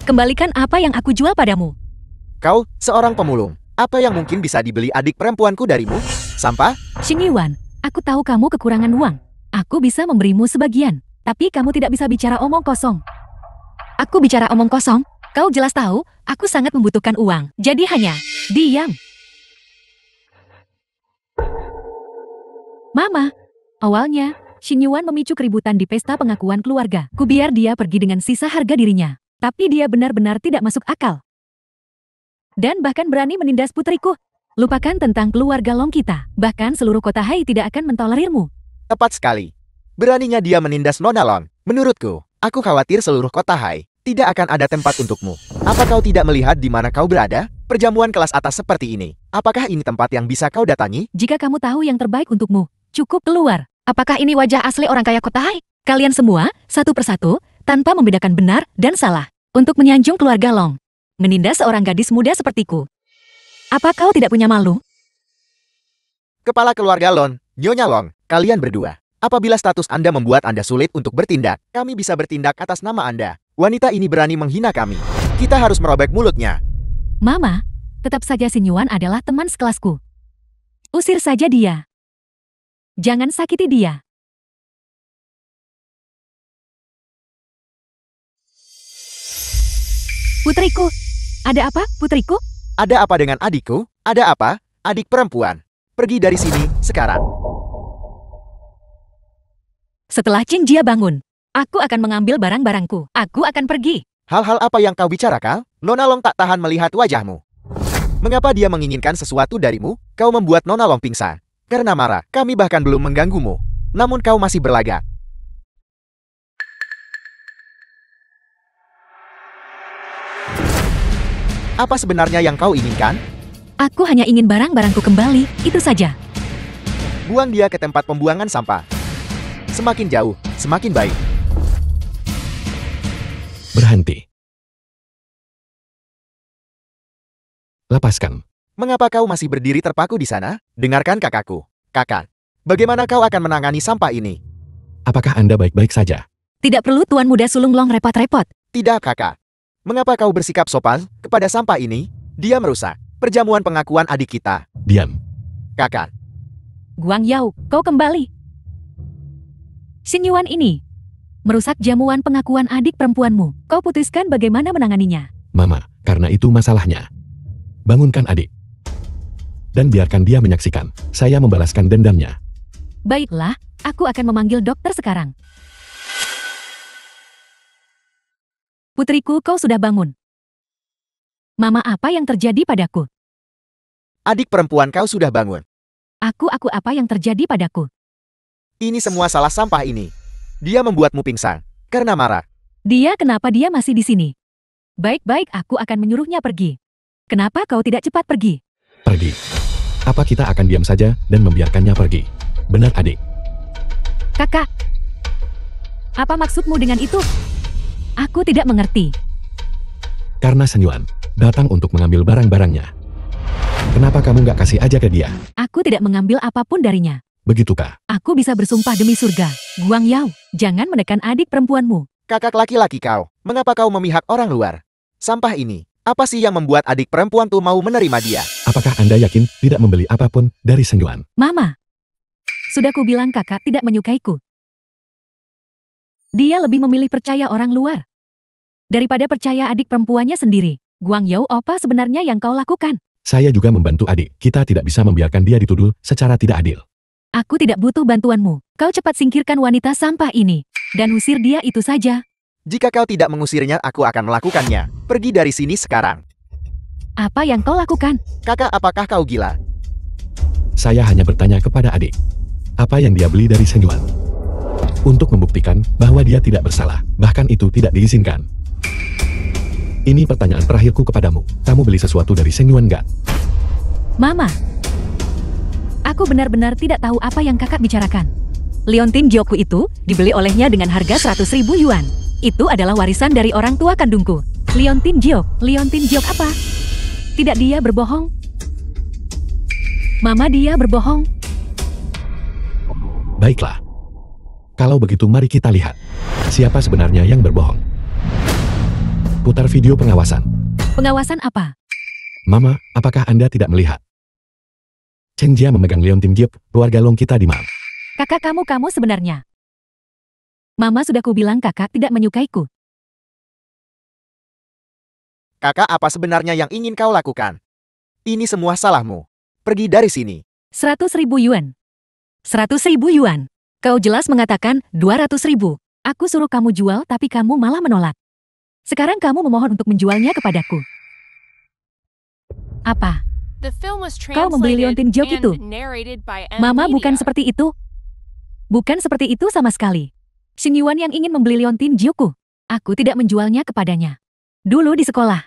Kembalikan apa yang aku jual padamu. Kau, seorang pemulung. Apa yang mungkin bisa dibeli adik perempuanku darimu? Sampah? Xin Yuan, aku tahu kamu kekurangan uang. Aku bisa memberimu sebagian. Tapi kamu tidak bisa bicara omong kosong. Aku bicara omong kosong? Kau jelas tahu, aku sangat membutuhkan uang. Jadi hanya, diam. Mama, awalnya, Xin Yuan memicu keributan di pesta pengakuan keluarga. Kubiar dia pergi dengan sisa harga dirinya. Tapi dia benar-benar tidak masuk akal. Dan bahkan berani menindas putriku. Lupakan tentang keluarga Long kita. Bahkan seluruh kota Hai tidak akan mentolerirmu. Tepat sekali. Beraninya dia menindas Nona Lon. Menurutku, aku khawatir seluruh kota Hai tidak akan ada tempat untukmu. Apa kau tidak melihat di mana kau berada? Perjamuan kelas atas seperti ini. Apakah ini tempat yang bisa kau datangi? Jika kamu tahu yang terbaik untukmu, cukup keluar. Apakah ini wajah asli orang kaya kota Hai? Kalian semua, satu persatu, tanpa membedakan benar dan salah, untuk menyanjung keluarga Long. Menindas seorang gadis muda sepertiku. Apa kau tidak punya malu? Kepala keluarga Lon, Nyonya Long, kalian berdua. Apabila status Anda membuat Anda sulit untuk bertindak, kami bisa bertindak atas nama Anda. Wanita ini berani menghina kami. Kita harus merobek mulutnya. Mama, tetap saja Xin Yuan adalah teman sekelasku. Usir saja dia. Jangan sakiti dia. Putriku, ada apa, putriku? Ada apa dengan adikku? Ada apa, adik perempuan? Pergi dari sini, sekarang. Setelah Qing Jia bangun, aku akan mengambil barang-barangku. Aku akan pergi. Hal-hal apa yang kau bicarakan? Nona Long tak tahan melihat wajahmu. Mengapa dia menginginkan sesuatu darimu? Kau membuat Nona Long pingsan. Karena marah, kami bahkan belum mengganggumu. Namun kau masih berlagak. Apa sebenarnya yang kau inginkan? Aku hanya ingin barang-barangku kembali, itu saja. Buang dia ke tempat pembuangan sampah. Semakin jauh, semakin baik. Berhenti. Lepaskan. Mengapa kau masih berdiri terpaku di sana? Dengarkan kakakku. Kakak, bagaimana kau akan menangani sampah ini? Apakah Anda baik-baik saja? Tidak perlu Tuan Muda Sulung Long repot-repot. Tidak, kakak. Mengapa kau bersikap sopan kepada sampah ini? Dia merusak perjamuan pengakuan adik kita. Diam. Kakak, Guang Yao, kau kembali. Xin Yuan ini merusak jamuan pengakuan adik perempuanmu. Kau putuskan bagaimana menanganinya. Mama, karena itu masalahnya. Bangunkan adik. Dan biarkan dia menyaksikan. Saya membalaskan dendamnya. Baiklah, aku akan memanggil dokter sekarang. Putriku, kau sudah bangun. Mama, apa yang terjadi padaku? adik perempuan kau sudah bangun. Aku apa yang terjadi padaku? Ini semua salah sampah ini. Dia membuatmu pingsan karena marah. Kenapa dia masih di sini? Baik-baik, aku akan menyuruhnya pergi. Kenapa kau tidak cepat pergi? Pergi. Apa kita akan diam saja dan membiarkannya pergi? Benar, adik. Kakak, apa maksudmu dengan itu? Aku tidak mengerti. Karena Xin Yuan datang untuk mengambil barang-barangnya. Kenapa kamu nggak kasih aja ke dia? Aku tidak mengambil apapun darinya. Begitukah? Aku bisa bersumpah demi surga. Guang Yao, jangan menekan adik perempuanmu. Kakak laki-laki kau, mengapa kau memihak orang luar? Sampah ini, apa sih yang membuat adik perempuan tuh mau menerima dia? Apakah Anda yakin tidak membeli apapun dari Xin Yuan? Mama, sudah kubilang kakak tidak menyukaiku. Dia lebih memilih percaya orang luar daripada percaya adik perempuannya sendiri. Guang Yao, apa sebenarnya yang kau lakukan? Saya juga membantu adik. Kita tidak bisa membiarkan dia dituduh secara tidak adil. Aku tidak butuh bantuanmu. Kau cepat singkirkan wanita sampah ini dan usir dia, itu saja. Jika kau tidak mengusirnya, aku akan melakukannya. Pergi dari sini sekarang. Apa yang kau lakukan? Kakak, apakah kau gila? Saya hanya bertanya kepada adik. Apa yang dia beli dari Seng Yuan? Untuk membuktikan bahwa dia tidak bersalah, bahkan itu tidak diizinkan. Ini pertanyaan terakhirku kepadamu. Kamu beli sesuatu dari Seng Yuan nggak? Mama. Aku benar-benar tidak tahu apa yang kakak bicarakan. Liontin Jiokku itu dibeli olehnya dengan harga 100.000 yuan. Itu adalah warisan dari orang tua kandungku. Liontin Jiok apa? Tidak, dia berbohong. Mama, dia berbohong. Baiklah. Kalau begitu mari kita lihat. Siapa sebenarnya yang berbohong? Putar video pengawasan. Pengawasan apa? Mama, apakah Anda tidak melihat? Chen Jia memegang Liontin Jiok, keluarga Long kita di Mam. Kakak kamu sebenarnya. Mama sudah kubilang kakak tidak menyukaiku. Kakak, apa sebenarnya yang ingin kau lakukan? Ini semua salahmu. Pergi dari sini. 100.000 yuan. 100.000 yuan. Kau jelas mengatakan 200.000. Aku suruh kamu jual tapi kamu malah menolak. Sekarang kamu memohon untuk menjualnya kepadaku. Apa? The film was Kau membeli translated Liontin Jiok itu? and narrated by Mama, bukan Media. seperti itu. Bukan seperti itu sama sekali. Xing Yuan yang ingin membeli Liontin Jiokku. Aku tidak menjualnya kepadanya. Dulu di sekolah,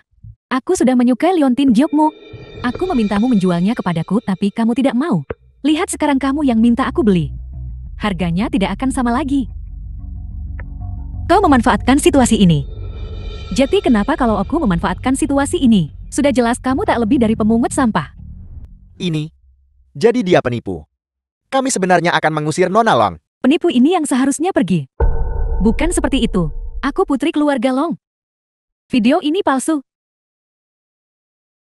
aku sudah menyukai Liontin Jiokmu. Aku memintamu menjualnya kepadaku tapi kamu tidak mau. Lihat sekarang kamu yang minta aku beli. Harganya tidak akan sama lagi. Kau memanfaatkan situasi ini. Jadi kenapa kalau aku memanfaatkan situasi ini? Sudah jelas kamu tak lebih dari pemungut sampah. Ini. Jadi dia penipu. Kami sebenarnya akan mengusir Nona Long. Penipu ini yang seharusnya pergi. Bukan seperti itu. Aku putri keluarga Long. Video ini palsu.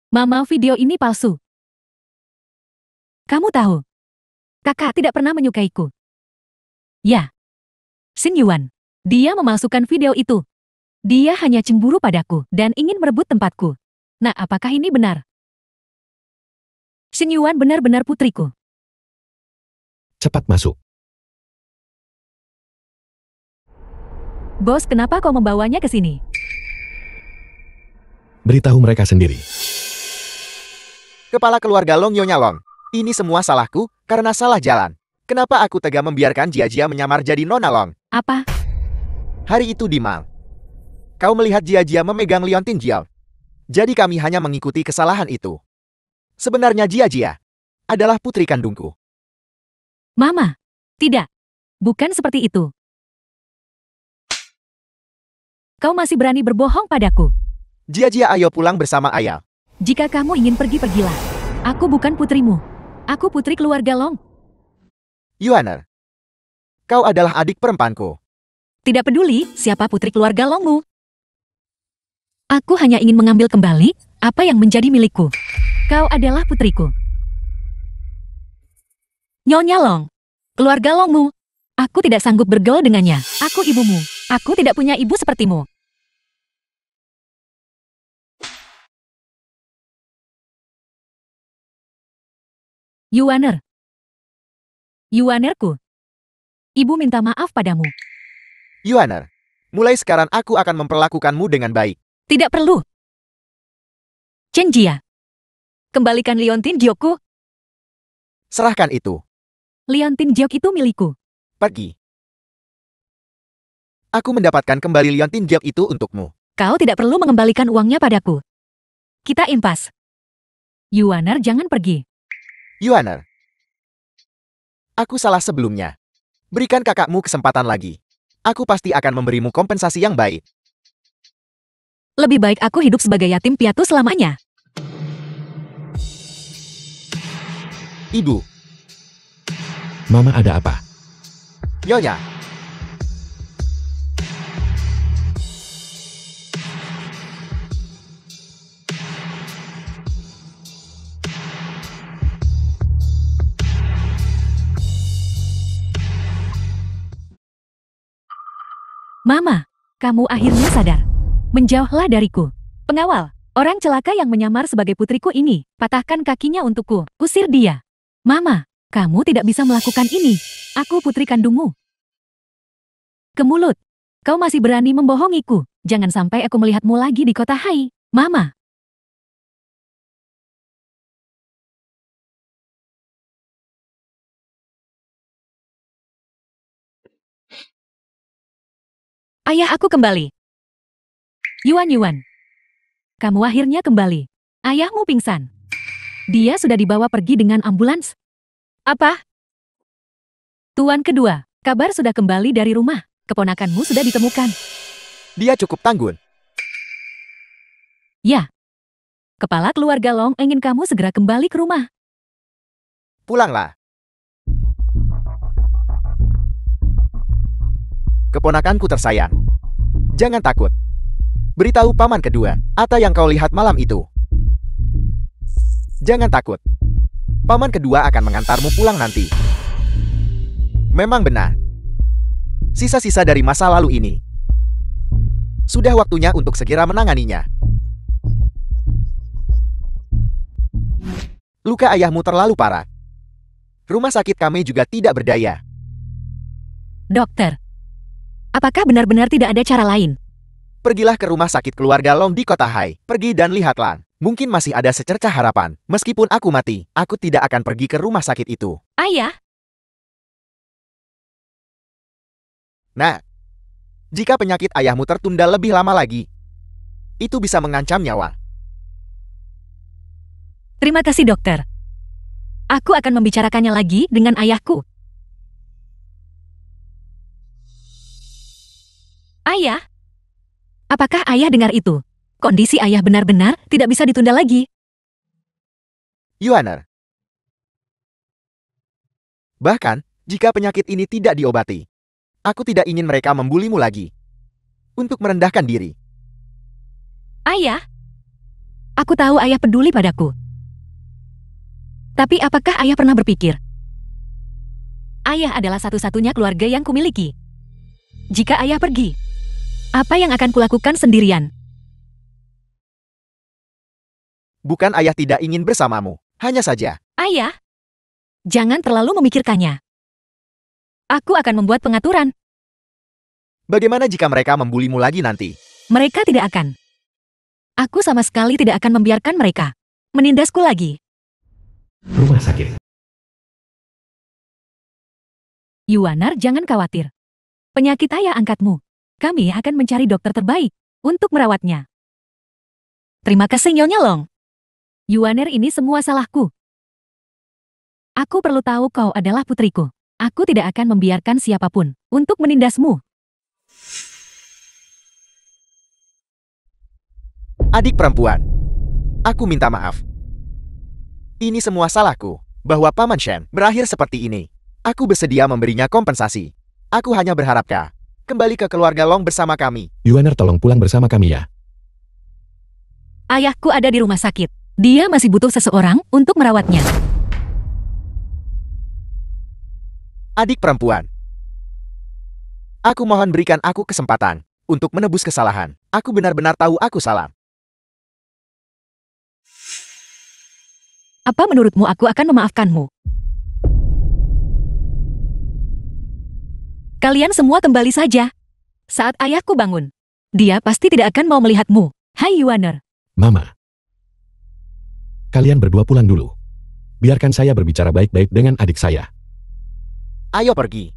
Mama, video ini palsu. Kamu tahu, kakak tidak pernah menyukaiku. Ya. Xing Yuan. Dia memalsukan video itu. Dia hanya cemburu padaku dan ingin merebut tempatku. Nah, apakah ini benar? Xing Yuan benar-benar putriku. Cepat masuk. Bos, kenapa kau membawanya ke sini? Beritahu mereka sendiri. Kepala keluarga Long, Nyonya Long. Ini semua salahku karena salah jalan. Kenapa aku tega membiarkan Jia-Jia menyamar jadi Nona Long? Apa? Hari itu di mal. Kau melihat Jia-Jia memegang Liontin Jiok. Jadi kami hanya mengikuti kesalahan itu. Sebenarnya Jia-Jia adalah putri kandungku. Mama. Tidak. Bukan seperti itu. Kau masih berani berbohong padaku. Jia-Jia, ayo pulang bersama ayah. Jika kamu ingin pergi, pergilah. Aku bukan putrimu. Aku putri keluarga Long. Yuaner, kau adalah adik perempuanku. Tidak peduli siapa putri keluarga Longmu. Aku hanya ingin mengambil kembali apa yang menjadi milikku. Kau adalah putriku. Nyonya Long, keluarga Longmu. Aku tidak sanggup bergaul dengannya. Aku ibumu. Aku tidak punya ibu sepertimu. Yuaner. Yuanerku. Ibu minta maaf padamu. Yuaner, mulai sekarang aku akan memperlakukanmu dengan baik. Tidak perlu. Chen Jia. Kembalikan Liontin Jiokku. Serahkan itu. Liontin Jiok itu milikku. Pergi. Aku mendapatkan kembali Liontin Jiok itu untukmu. Kau tidak perlu mengembalikan uangnya padaku. Kita impas. Yuaner, jangan pergi. Yuaner, aku salah sebelumnya. Berikan kakakmu kesempatan lagi. Aku pasti akan memberimu kompensasi yang baik. Lebih baik aku hidup sebagai yatim piatu selamanya. Ibu, Mama, ada apa? Nyonya, Mama, kamu akhirnya sadar. Menjauhlah dariku. Pengawal, orang celaka yang menyamar sebagai putriku ini, patahkan kakinya untukku. Usir dia. Mama, kamu tidak bisa melakukan ini. Aku putri kandungmu. Kemulut, kau masih berani membohongiku. Jangan sampai aku melihatmu lagi di kota Hai. Mama. Ayah aku kembali. Yuan. Kamu akhirnya kembali. Ayahmu pingsan. Dia sudah dibawa pergi dengan ambulans. Apa? Tuan kedua, kabar sudah kembali dari rumah. Keponakanmu sudah ditemukan. Dia cukup tanggun. Ya. Kepala keluarga Long ingin kamu segera kembali ke rumah. Pulanglah. Keponakanku tersayang. Jangan takut. Beritahu paman kedua, apa yang kau lihat malam itu. Jangan takut. Paman kedua akan mengantarmu pulang nanti. Memang benar. Sisa-sisa dari masa lalu ini. Sudah waktunya untuk segera menanganinya. Luka ayahmu terlalu parah. Rumah sakit kami juga tidak berdaya. Dokter, apakah benar-benar tidak ada cara lain? Pergilah ke rumah sakit keluarga Long di kota Hai. Pergi dan lihatlah. Mungkin masih ada secercah harapan. Meskipun aku mati, aku tidak akan pergi ke rumah sakit itu. Ayah, Nah, jika penyakit ayahmu tertunda lebih lama lagi, itu bisa mengancam nyawa. terima kasih dokter. Aku akan membicarakannya lagi dengan ayahku. Ayah, apakah ayah dengar itu? Kondisi ayah benar-benar tidak bisa ditunda lagi. Yuaner. Bahkan, jika penyakit ini tidak diobati, aku tidak ingin mereka membulimu lagi. Untuk merendahkan diri. Ayah, aku tahu ayah peduli padaku. Tapi apakah ayah pernah berpikir? Ayah adalah satu-satunya keluarga yang kumiliki. Jika ayah pergi, apa yang akan kulakukan sendirian? Bukan ayah tidak ingin bersamamu. Hanya saja, Ayah, jangan terlalu memikirkannya. Aku akan membuat pengaturan. bagaimana jika mereka membulimu lagi nanti? Mereka tidak akan. Aku sama sekali tidak akan membiarkan mereka menindasku lagi. Rumah sakit. Yuanar, jangan khawatir. Penyakit ayah angkatmu. Kami akan mencari dokter terbaik untuk merawatnya. Terima kasih Nyonya Long. Yuaner, ini semua salahku. Aku perlu tahu kau adalah putriku. Aku tidak akan membiarkan siapapun untuk menindasmu. Adik perempuan, aku minta maaf. Ini semua salahku, bahwa Paman Shen berakhir seperti ini. Aku bersedia memberinya kompensasi. Aku hanya berharap kau kembali ke keluarga Long bersama kami. Yuaner, tolong pulang bersama kami ya. Ayahku ada di rumah sakit. Dia masih butuh seseorang untuk merawatnya. Adik perempuan, aku mohon berikan aku kesempatan untuk menebus kesalahan. Aku benar-benar tahu aku salah. Apa menurutmu aku akan memaafkanmu? Kalian semua kembali saja. Saat ayahku bangun, dia pasti tidak akan mau melihatmu. Hai Yuaner. Mama. Kalian berdua pulang dulu. Biarkan saya berbicara baik-baik dengan adik saya. Ayo pergi.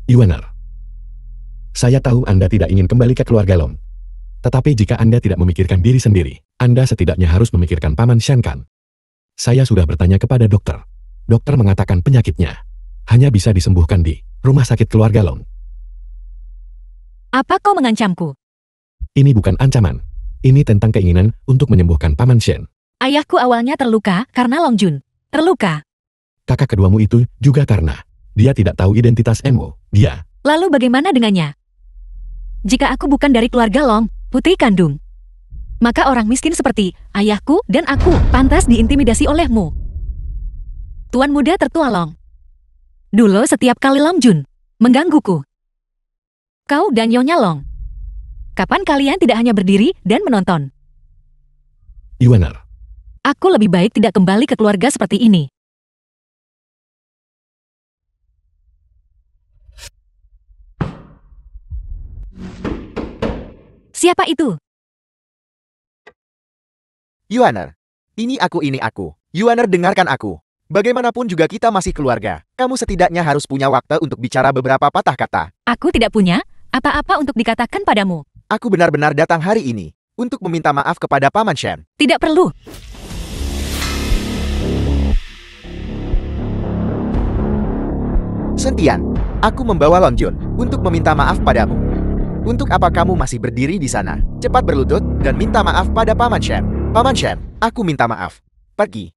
Yuaner. Saya tahu Anda tidak ingin kembali ke keluarga Long. Tetapi jika Anda tidak memikirkan diri sendiri, Anda setidaknya harus memikirkan Paman Shen kan? Saya sudah bertanya kepada dokter. Dokter mengatakan penyakitnya hanya bisa disembuhkan di rumah sakit keluarga Long. Apa kau mengancamku? Ini bukan ancaman. Ini tentang keinginan untuk menyembuhkan Paman Shen. Ayahku awalnya terluka karena Long Jun. Terluka. Kakak keduamu itu juga karena dia tidak tahu identitas Emo. Dia. Lalu bagaimana dengannya? Jika aku bukan dari keluarga Long, putri kandung, maka orang miskin seperti ayahku dan aku pantas diintimidasi olehmu. Tuan muda tertua Long. Dulu setiap kali Long Jun menggangguku, kau dan Nyonya Long, kapan kalian tidak hanya berdiri dan menonton? Yuaner. Aku lebih baik tidak kembali ke keluarga seperti ini. Siapa itu? Yuaner, ini aku. Yuaner, dengarkan aku. Bagaimanapun juga kita masih keluarga. Kamu setidaknya harus punya waktu untuk bicara beberapa patah kata. Aku tidak punya apa-apa untuk dikatakan padamu. Aku benar-benar datang hari ini untuk meminta maaf kepada Paman Shen. Tidak perlu. Sentian, aku membawa Long Jun untuk meminta maaf padamu. Untuk apa kamu masih berdiri di sana? Cepat berlutut dan minta maaf pada Paman Shen. Paman Shen, aku minta maaf. Pergi.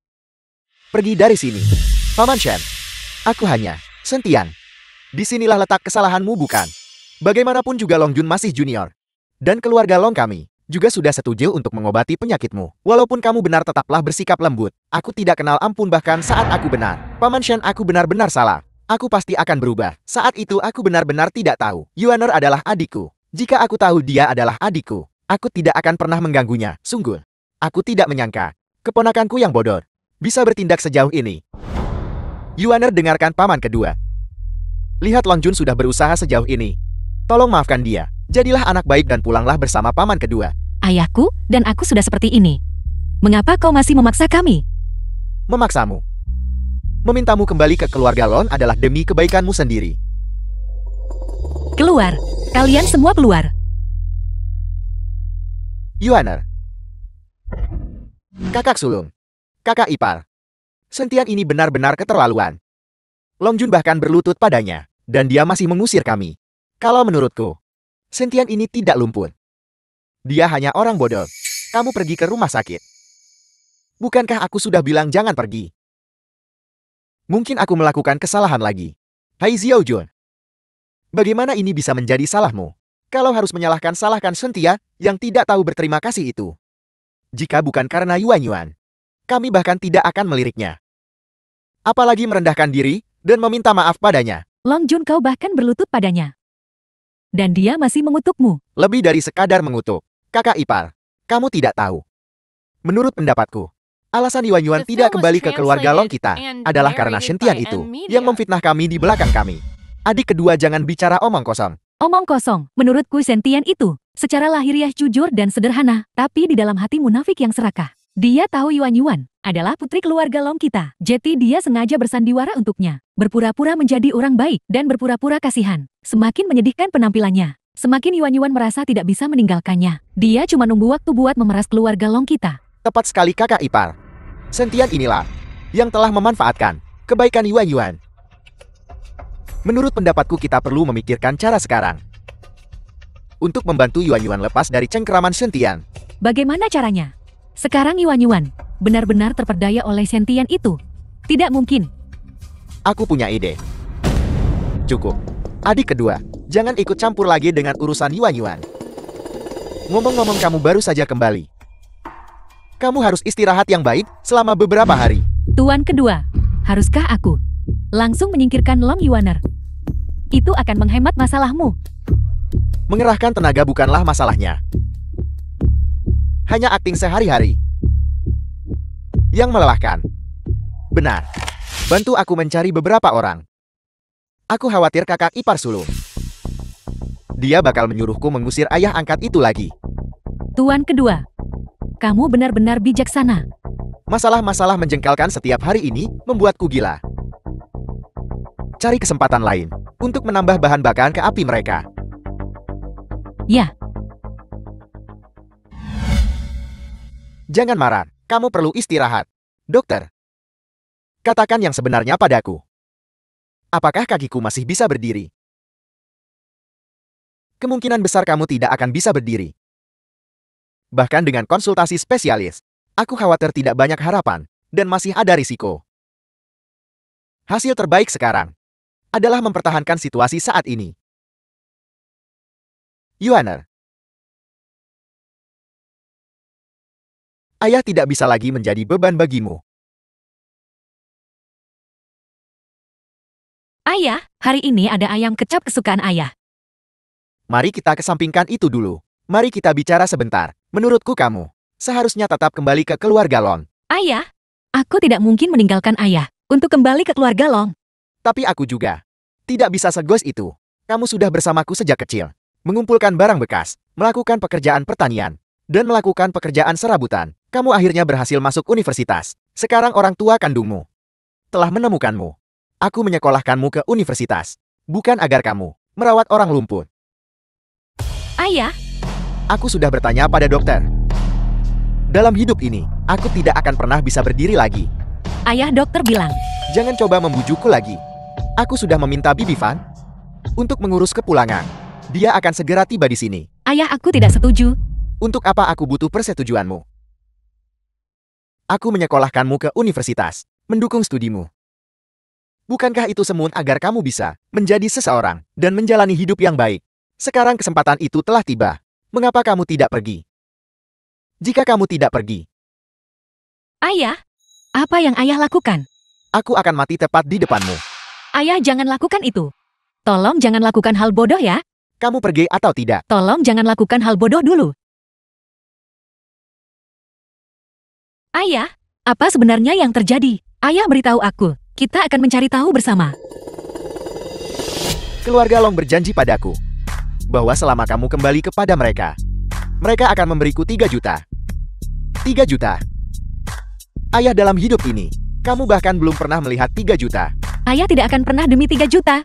Pergi dari sini. Paman Shen, aku hanya Sentian. Disinilah letak kesalahanmu bukan? Bagaimanapun juga Long Jun masih junior. Dan keluarga Long kami juga sudah setuju untuk mengobati penyakitmu. Walaupun kamu benar tetaplah bersikap lembut. Aku tidak kenal ampun bahkan saat aku benar. Paman Shen, aku benar-benar salah. Aku pasti akan berubah. Saat itu aku benar-benar tidak tahu. Yuaner adalah adikku. Jika aku tahu dia adalah adikku, aku tidak akan pernah mengganggunya. Sungguh. Aku tidak menyangka. Keponakanku yang bodoh bisa bertindak sejauh ini. Yuaner dengarkan paman kedua. Lihat Long Jun sudah berusaha sejauh ini. Tolong maafkan dia. Jadilah anak baik dan pulanglah bersama paman kedua. Ayahku dan aku sudah seperti ini. Mengapa kau masih memaksa kami? Memaksamu. Memintamu kembali ke keluarga Lon adalah demi kebaikanmu sendiri. Keluar. Kalian semua keluar. Yuaner. Kakak sulung. Kakak ipar. Sentian ini benar-benar keterlaluan. Long Jun bahkan berlutut padanya. Dan dia masih mengusir kami. Kalau menurutku, Sentian ini tidak lumpuh. Dia hanya orang bodoh. Kamu pergi ke rumah sakit. Bukankah aku sudah bilang jangan pergi? Mungkin aku melakukan kesalahan lagi. Hai Xiao Jun. Bagaimana ini bisa menjadi salahmu? Kalau harus menyalahkan, salahkan Sentia yang tidak tahu berterima kasih itu. Jika bukan karena Yuan, kami bahkan tidak akan meliriknya. Apalagi merendahkan diri dan meminta maaf padanya. Long Jun, kau bahkan berlutut padanya. Dan dia masih mengutukmu. Lebih dari sekadar mengutuk. Kakak ipar, kamu tidak tahu. Menurut pendapatku, alasan Yuan tidak kembali ke keluarga Long kita adalah karena Sentian itu yang memfitnah kami di belakang kami. Adik kedua, jangan bicara omong kosong. Omong kosong. Menurutku Sentian itu secara lahiriah jujur dan sederhana, tapi di dalam hati munafik yang serakah. Dia tahu Yuan adalah putri keluarga Long kita. Jadi dia sengaja bersandiwara untuknya. Berpura-pura menjadi orang baik dan berpura-pura kasihan. Semakin menyedihkan penampilannya. Semakin Yuan merasa tidak bisa meninggalkannya. Dia cuma nunggu waktu buat memeras keluarga Long kita. Tepat sekali kakak ipar. Sentian inilah yang telah memanfaatkan kebaikan Yuan. Menurut pendapatku kita perlu memikirkan cara sekarang untuk membantu Yuan lepas dari cengkeraman Sentian. Bagaimana caranya? Sekarang Yuan benar-benar terperdaya oleh Sentian itu. Tidak mungkin. Aku punya ide. Cukup. Adik kedua, jangan ikut campur lagi dengan urusan Yuan. Ngomong-ngomong, kamu baru saja kembali. Kamu harus istirahat yang baik selama beberapa hari. Tuan kedua, haruskah aku langsung menyingkirkan Long Yuaner? Itu akan menghemat masalahmu. Mengerahkan tenaga bukanlah masalahnya. Hanya akting sehari-hari yang melelahkan. Benar. Bantu aku mencari beberapa orang. Aku khawatir kakak ipar sulung. Dia bakal menyuruhku mengusir ayah angkat itu lagi. Tuan kedua, kamu benar-benar bijaksana. Masalah-masalah menjengkelkan setiap hari ini membuatku gila. Cari kesempatan lain untuk menambah bahan bakar ke api mereka. Ya. Jangan marah, kamu perlu istirahat. Dokter, katakan yang sebenarnya padaku. Apakah kakiku masih bisa berdiri? Kemungkinan besar kamu tidak akan bisa berdiri. Bahkan dengan konsultasi spesialis, aku khawatir tidak banyak harapan, dan masih ada risiko. Hasil terbaik sekarang adalah mempertahankan situasi saat ini. Yuaner. Ayah tidak bisa lagi menjadi beban bagimu. Ayah, hari ini ada ayam kecap kesukaan ayah. Mari kita kesampingkan itu dulu. Mari kita bicara sebentar. Menurutku kamu seharusnya tetap kembali ke keluarga Long. Ayah, aku tidak mungkin meninggalkan ayah untuk kembali ke keluarga Long. Tapi aku juga tidak bisa segos itu. Kamu sudah bersamaku sejak kecil. Mengumpulkan barang bekas, melakukan pekerjaan pertanian, dan melakukan pekerjaan serabutan. Kamu akhirnya berhasil masuk universitas. Sekarang orang tua kandungmu telah menemukanmu. Aku menyekolahkanmu ke universitas, bukan agar kamu merawat orang lumpuh. Ayah, Aku sudah bertanya pada dokter. Dalam hidup ini, aku tidak akan pernah bisa berdiri lagi. ayah dokter bilang. Jangan coba membujukku lagi. Aku sudah meminta Bibi Van untuk mengurus kepulangan. Dia akan segera tiba di sini. Ayah, aku tidak setuju. Untuk apa aku butuh persetujuanmu? Aku menyekolahkanmu ke universitas, mendukung studimu. Bukankah itu semua agar kamu bisa menjadi seseorang dan menjalani hidup yang baik? Sekarang kesempatan itu telah tiba. Mengapa kamu tidak pergi? Jika kamu tidak pergi, Ayah, apa yang ayah lakukan? aku akan mati tepat di depanmu. Ayah, jangan lakukan itu. Tolong jangan lakukan hal bodoh ya. Kamu pergi atau tidak? Tolong jangan lakukan hal bodoh dulu. Ayah, apa sebenarnya yang terjadi? Ayah, beritahu aku. Kita akan mencari tahu bersama. Keluarga Long berjanji padaku bahwa selama kamu kembali kepada mereka, mereka akan memberiku 3 juta. 3 juta. Ayah, dalam hidup ini, kamu bahkan belum pernah melihat 3 juta. Ayah tidak akan pernah demi 3 juta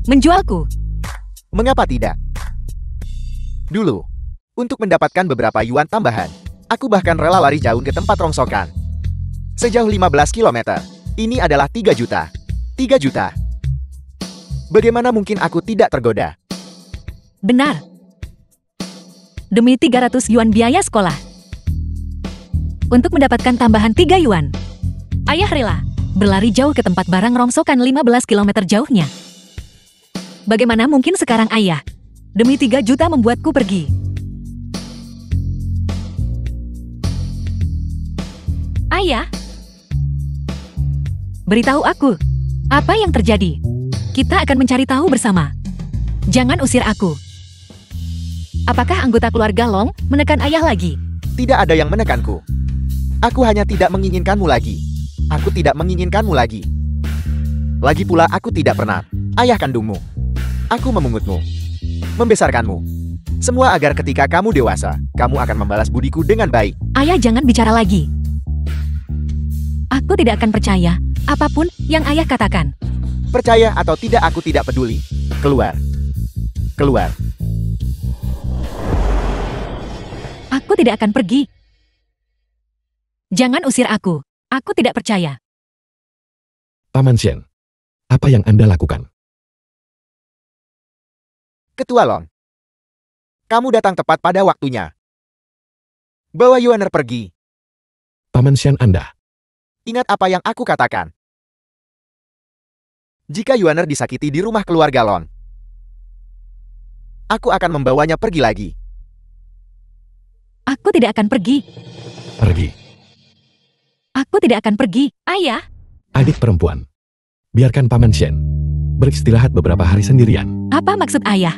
menjualku. Mengapa tidak? Dulu, untuk mendapatkan beberapa yuan tambahan, aku bahkan rela lari jauh ke tempat rongsokan. Sejauh 15 km. Ini adalah 3 juta. 3 juta. Bagaimana mungkin aku tidak tergoda? Benar. Demi 300 yuan biaya sekolah. Untuk mendapatkan tambahan 3 yuan. Ayah rela berlari jauh ke tempat barang rongsokan 15 km jauhnya. Bagaimana mungkin sekarang ayah demi 3 juta membuatku pergi? Ayah, beritahu aku, apa yang terjadi? Kita akan mencari tahu bersama. Jangan usir aku. Apakah anggota keluarga Long menekan ayah lagi? Tidak ada yang menekanku. Aku hanya tidak menginginkanmu lagi. Aku tidak menginginkanmu lagi. Lagi pula aku tidak pernah ayah kandungmu. Aku memungutmu, membesarkanmu. Semua agar ketika kamu dewasa, kamu akan membalas budiku dengan baik. Ayah, jangan bicara lagi. Aku tidak akan percaya apapun yang ayah katakan. Percaya atau tidak, aku tidak peduli. Keluar. Keluar. Aku tidak akan pergi. Jangan usir aku. Aku tidak percaya. Paman Shen, apa yang Anda lakukan? Ketua Long, kamu datang tepat pada waktunya. Bawa Yuaner pergi. Paman Shen Anda, Ingat apa yang aku katakan. Jika Yuaner disakiti di rumah keluarga Long, aku akan membawanya pergi lagi. Aku tidak akan pergi. pergi. Aku tidak akan pergi. Ayah, Adik perempuan, biarkan Paman Shen beristirahat beberapa hari sendirian. apa maksud ayah?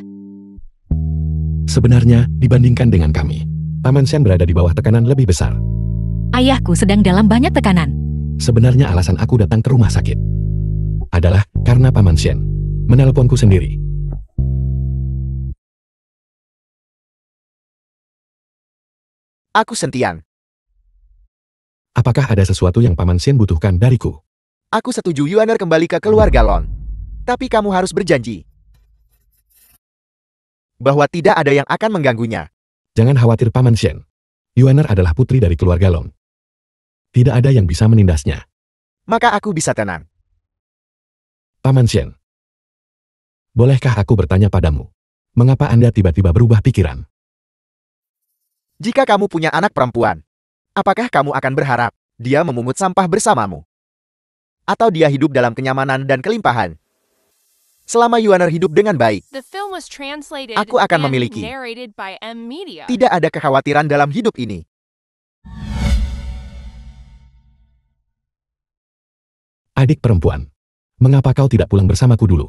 Sebenarnya, dibandingkan dengan kami, Paman Shen berada di bawah tekanan lebih besar. Ayahku sedang dalam banyak tekanan. Sebenarnya alasan aku datang ke rumah sakit adalah karena Paman Shen menelponku sendiri. Aku Sentian. Apakah ada sesuatu yang Paman Shen butuhkan dariku? Aku setuju Yuaner kembali ke keluarga Long. Tapi kamu harus berjanji bahwa tidak ada yang akan mengganggunya. Jangan khawatir Paman Shen. Yuaner adalah putri dari keluarga Long. Tidak ada yang bisa menindasnya. Maka aku bisa tenang. Paman Shen, bolehkah aku bertanya padamu? Mengapa Anda tiba-tiba berubah pikiran? Jika kamu punya anak perempuan, apakah kamu akan berharap dia memungut sampah bersamamu? Atau dia hidup dalam kenyamanan dan kelimpahan? Selama Yuaner hidup dengan baik, The film was translated Aku akan and memiliki. narrated by M Media. tidak ada kekhawatiran dalam hidup ini. Adik perempuan, mengapa kau tidak pulang bersamaku dulu?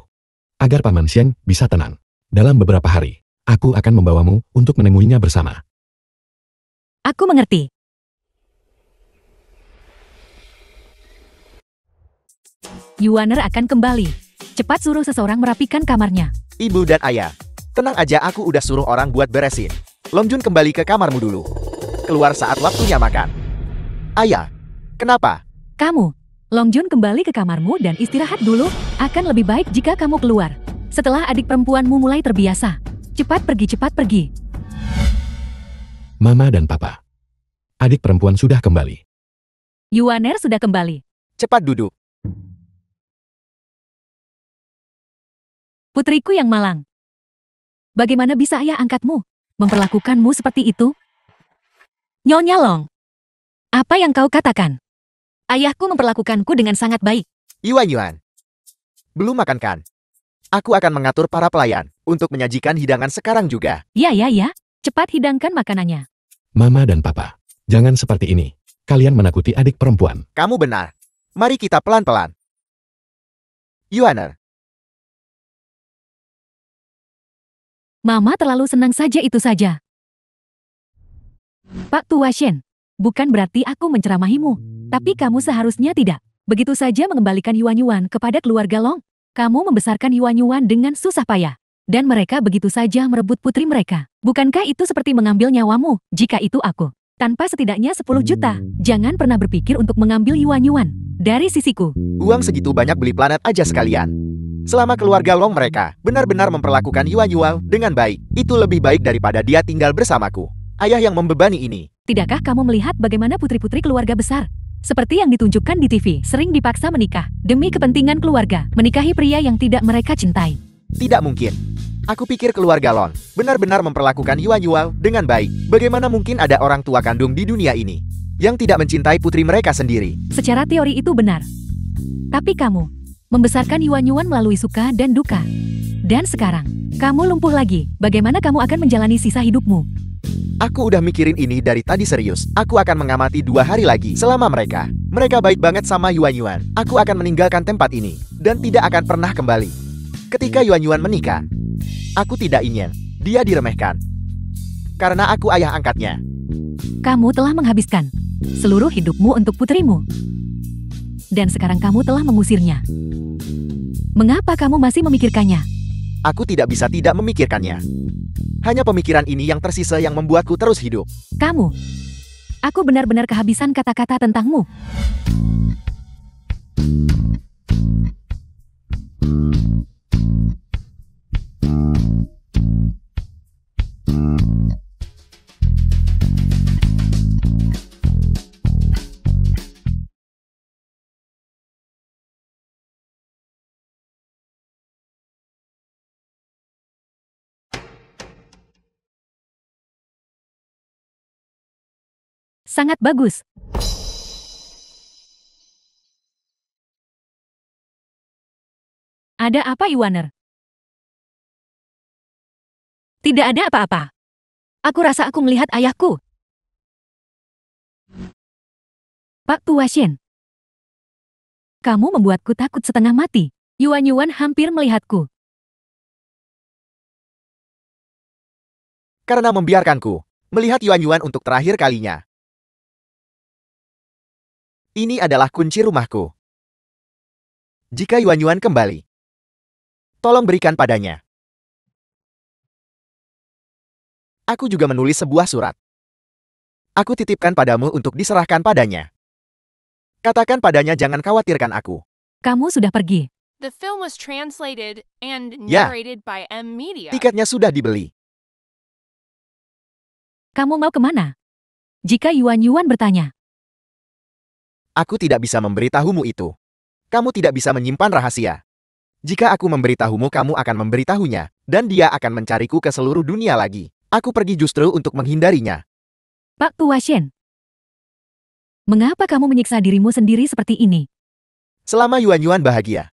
Agar Paman Shen bisa tenang. Dalam beberapa hari, aku akan membawamu untuk menemuinya bersama. Aku mengerti. Yuaner akan kembali. Cepat suruh seseorang merapikan kamarnya. Ibu dan ayah, tenang aja, aku udah suruh orang buat beresin. Long Jun, kembali ke kamarmu dulu. Keluar saat waktunya makan. Ayah, kenapa? Kamu, Long Jun, kembali ke kamarmu dan istirahat dulu. Akan lebih baik jika kamu keluar. Setelah adik perempuanmu mulai terbiasa. Cepat pergi, cepat pergi. Mama dan Papa. Adik perempuan sudah kembali. Yuaner sudah kembali. Cepat duduk. Putriku yang malang. Bagaimana bisa ayah angkatmu memperlakukanmu seperti itu? Nyonya Long, apa yang kau katakan? Ayahku memperlakukanku dengan sangat baik. Yuan. Belum makan kan? Aku akan mengatur para pelayan untuk menyajikan hidangan sekarang juga. Ya. Cepat hidangkan makanannya. Mama dan Papa, jangan seperti ini. Kalian menakuti adik perempuan. Kamu benar. Mari kita pelan-pelan. Yuaner, Mama terlalu senang saja itu saja. Pak Tua Shen, bukan berarti aku menceramahimu. Tapi kamu seharusnya tidak. Begitu saja mengembalikan Yuan kepada keluarga Long. Kamu membesarkan Yuan dengan susah payah. Dan mereka begitu saja merebut putri mereka. Bukankah itu seperti mengambil nyawamu? Jika itu aku. Tanpa setidaknya 10 juta. Jangan pernah berpikir untuk mengambil Yuan. Dari sisiku. uang segitu banyak beli planet aja sekalian. Selama keluarga Long mereka benar-benar memperlakukan Yuan dengan baik, itu lebih baik daripada dia tinggal bersamaku. Ayah yang membebani ini. Tidakkah kamu melihat bagaimana putri-putri keluarga besar? Seperti yang ditunjukkan di TV, sering dipaksa menikah. Demi kepentingan keluarga, menikahi pria yang tidak mereka cintai. Tidak mungkin. Aku pikir keluarga Long benar-benar memperlakukan Yuan dengan baik. Bagaimana mungkin ada orang tua kandung di dunia ini yang tidak mencintai putri mereka sendiri? Secara teori itu benar. Tapi kamu membesarkan Yuan melalui suka dan duka. Dan sekarang, kamu lumpuh lagi. Bagaimana kamu akan menjalani sisa hidupmu? Aku udah mikirin ini dari tadi serius. Aku akan mengamati 2 hari lagi selama mereka. Mereka baik banget sama Yuan. Aku akan meninggalkan tempat ini dan tidak akan pernah kembali. Ketika Yuan menikah, aku tidak ingin dia diremehkan. Karena aku ayah angkatnya. Kamu telah menghabiskan seluruh hidupmu untuk putrimu. Dan sekarang kamu telah mengusirnya. Mengapa kamu masih memikirkannya? Aku tidak bisa tidak memikirkannya. Hanya pemikiran ini yang tersisa yang membuatku terus hidup. Kamu. Aku benar-benar kehabisan kata-kata tentangmu. Sangat bagus. Ada apa, Yuaner? Tidak ada apa-apa. Aku rasa aku melihat ayahku. Pak Tua Shen. Kamu membuatku takut setengah mati. Yuan hampir melihatku. Karena membiarkanku melihat Yuan untuk terakhir kalinya. Ini adalah kunci rumahku. Jika Yuan kembali, tolong berikan padanya. Aku juga menulis sebuah surat. Aku titipkan padamu untuk diserahkan padanya. Katakan padanya jangan khawatirkan aku. Kamu sudah pergi. The film was translated and Ya. narrated by M Media. Tiketnya sudah dibeli. Kamu mau kemana? Jika Yuan bertanya. Aku tidak bisa memberitahumu itu. Kamu tidak bisa menyimpan rahasia. Jika aku memberitahumu, kamu akan memberitahunya, dan dia akan mencariku ke seluruh dunia lagi. Aku pergi justru untuk menghindarinya. Pak Tua Shen. Mengapa kamu menyiksa dirimu sendiri seperti ini? Selama Yuan bahagia,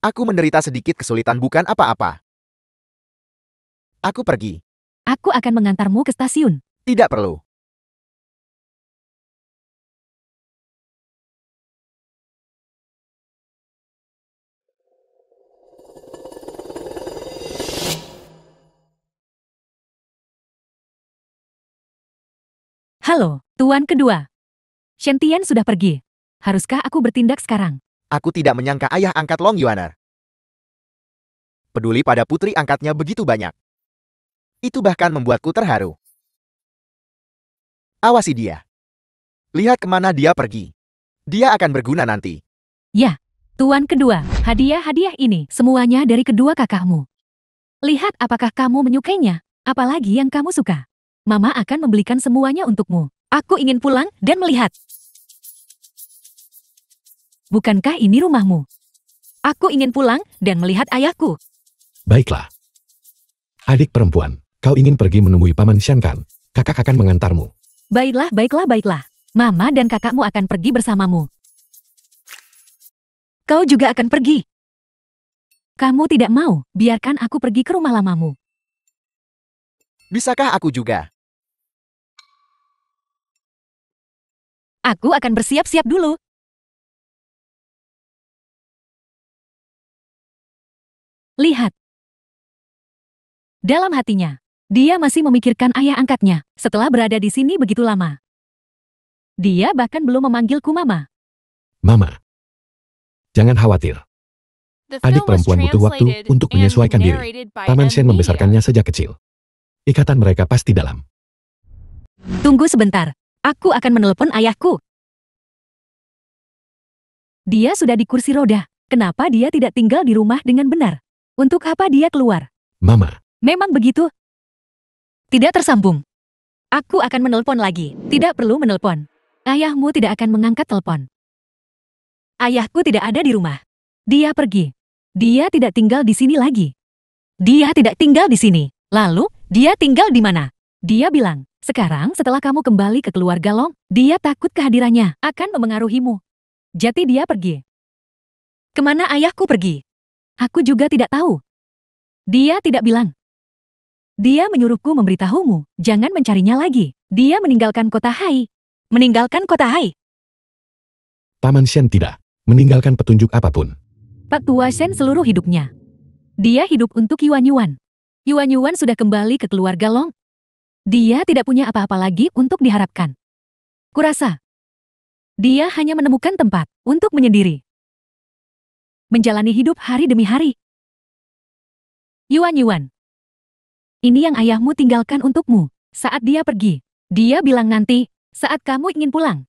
aku menderita sedikit kesulitan bukan apa-apa. Aku pergi. Aku akan mengantarmu ke stasiun. Tidak perlu. Halo, Tuan kedua. Shen sudah pergi. Haruskah aku bertindak sekarang? Aku tidak menyangka ayah angkat Long Yuaner peduli pada putri angkatnya begitu banyak. Itu bahkan membuatku terharu. Awasi dia. Lihat kemana dia pergi. Dia akan berguna nanti. Ya, tuan kedua, hadiah-hadiah ini semuanya dari kedua kakakmu. Lihat apakah kamu menyukainya, apalagi yang kamu suka. Mama akan membelikan semuanya untukmu. Aku ingin pulang dan melihat. Bukankah ini rumahmu? Aku ingin pulang dan melihat ayahku. Baiklah. Adik perempuan, kau ingin pergi menemui Paman Shen kan? Kakak akan mengantarmu. Baiklah, baiklah, baiklah. Mama dan kakakmu akan pergi bersamamu. Kau juga akan pergi. Kamu tidak mau, biarkan aku pergi ke rumah lamamu. Bisakah aku juga? Aku akan bersiap-siap dulu. Lihat. Dalam hatinya, dia masih memikirkan ayah angkatnya setelah berada di sini begitu lama. Dia bahkan belum memanggilku Mama. Mama. Jangan khawatir. The Adik film was perempuan butuh waktu translated untuk and menyesuaikan diri. narrated by Paman Shen M. membesarkannya sejak kecil. Ikatan mereka pasti dalam. Tunggu sebentar. Aku akan menelepon ayahku. Dia sudah di kursi roda. Kenapa dia tidak tinggal di rumah dengan benar? Untuk apa dia keluar? Mama. Memang begitu? Tidak tersambung. Aku akan menelpon lagi. Tidak perlu menelpon. Ayahmu tidak akan mengangkat telepon. Ayahku tidak ada di rumah. Dia pergi. Dia tidak tinggal di sini lagi. Dia tidak tinggal di sini. Lalu, dia tinggal di mana? Dia bilang, sekarang setelah kamu kembali ke keluarga Long, dia takut kehadirannya akan memengaruhimu. Jadi dia pergi. Kemana ayahku pergi? Aku juga tidak tahu. Dia tidak bilang. Dia menyuruhku memberitahumu, jangan mencarinya lagi. Dia meninggalkan kota Hai. Meninggalkan kota Hai. Paman Shen tidak meninggalkan petunjuk apapun. Pak Tua Shen seluruh hidupnya. Dia hidup untuk Yuan Yuan. Yuan Yuan sudah kembali ke keluarga Long. Dia tidak punya apa-apa lagi untuk diharapkan. Kurasa. Dia hanya menemukan tempat untuk menyendiri. Menjalani hidup hari demi hari. Yuan Yuan. Ini yang ayahmu tinggalkan untukmu. Saat dia pergi, dia bilang nanti, saat kamu ingin pulang.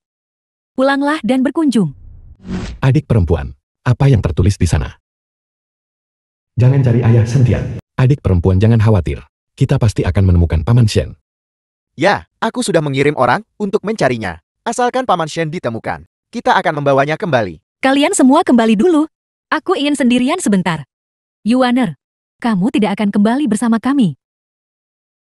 Pulanglah dan berkunjung. Adik perempuan, apa yang tertulis di sana? Jangan cari ayah Sentian. Adik perempuan jangan khawatir. Kita pasti akan menemukan Paman Shen. Ya, aku sudah mengirim orang untuk mencarinya. Asalkan Paman Shen ditemukan, kita akan membawanya kembali. Kalian semua kembali dulu. Aku ingin sendirian sebentar. Yuaner, kamu tidak akan kembali bersama kami.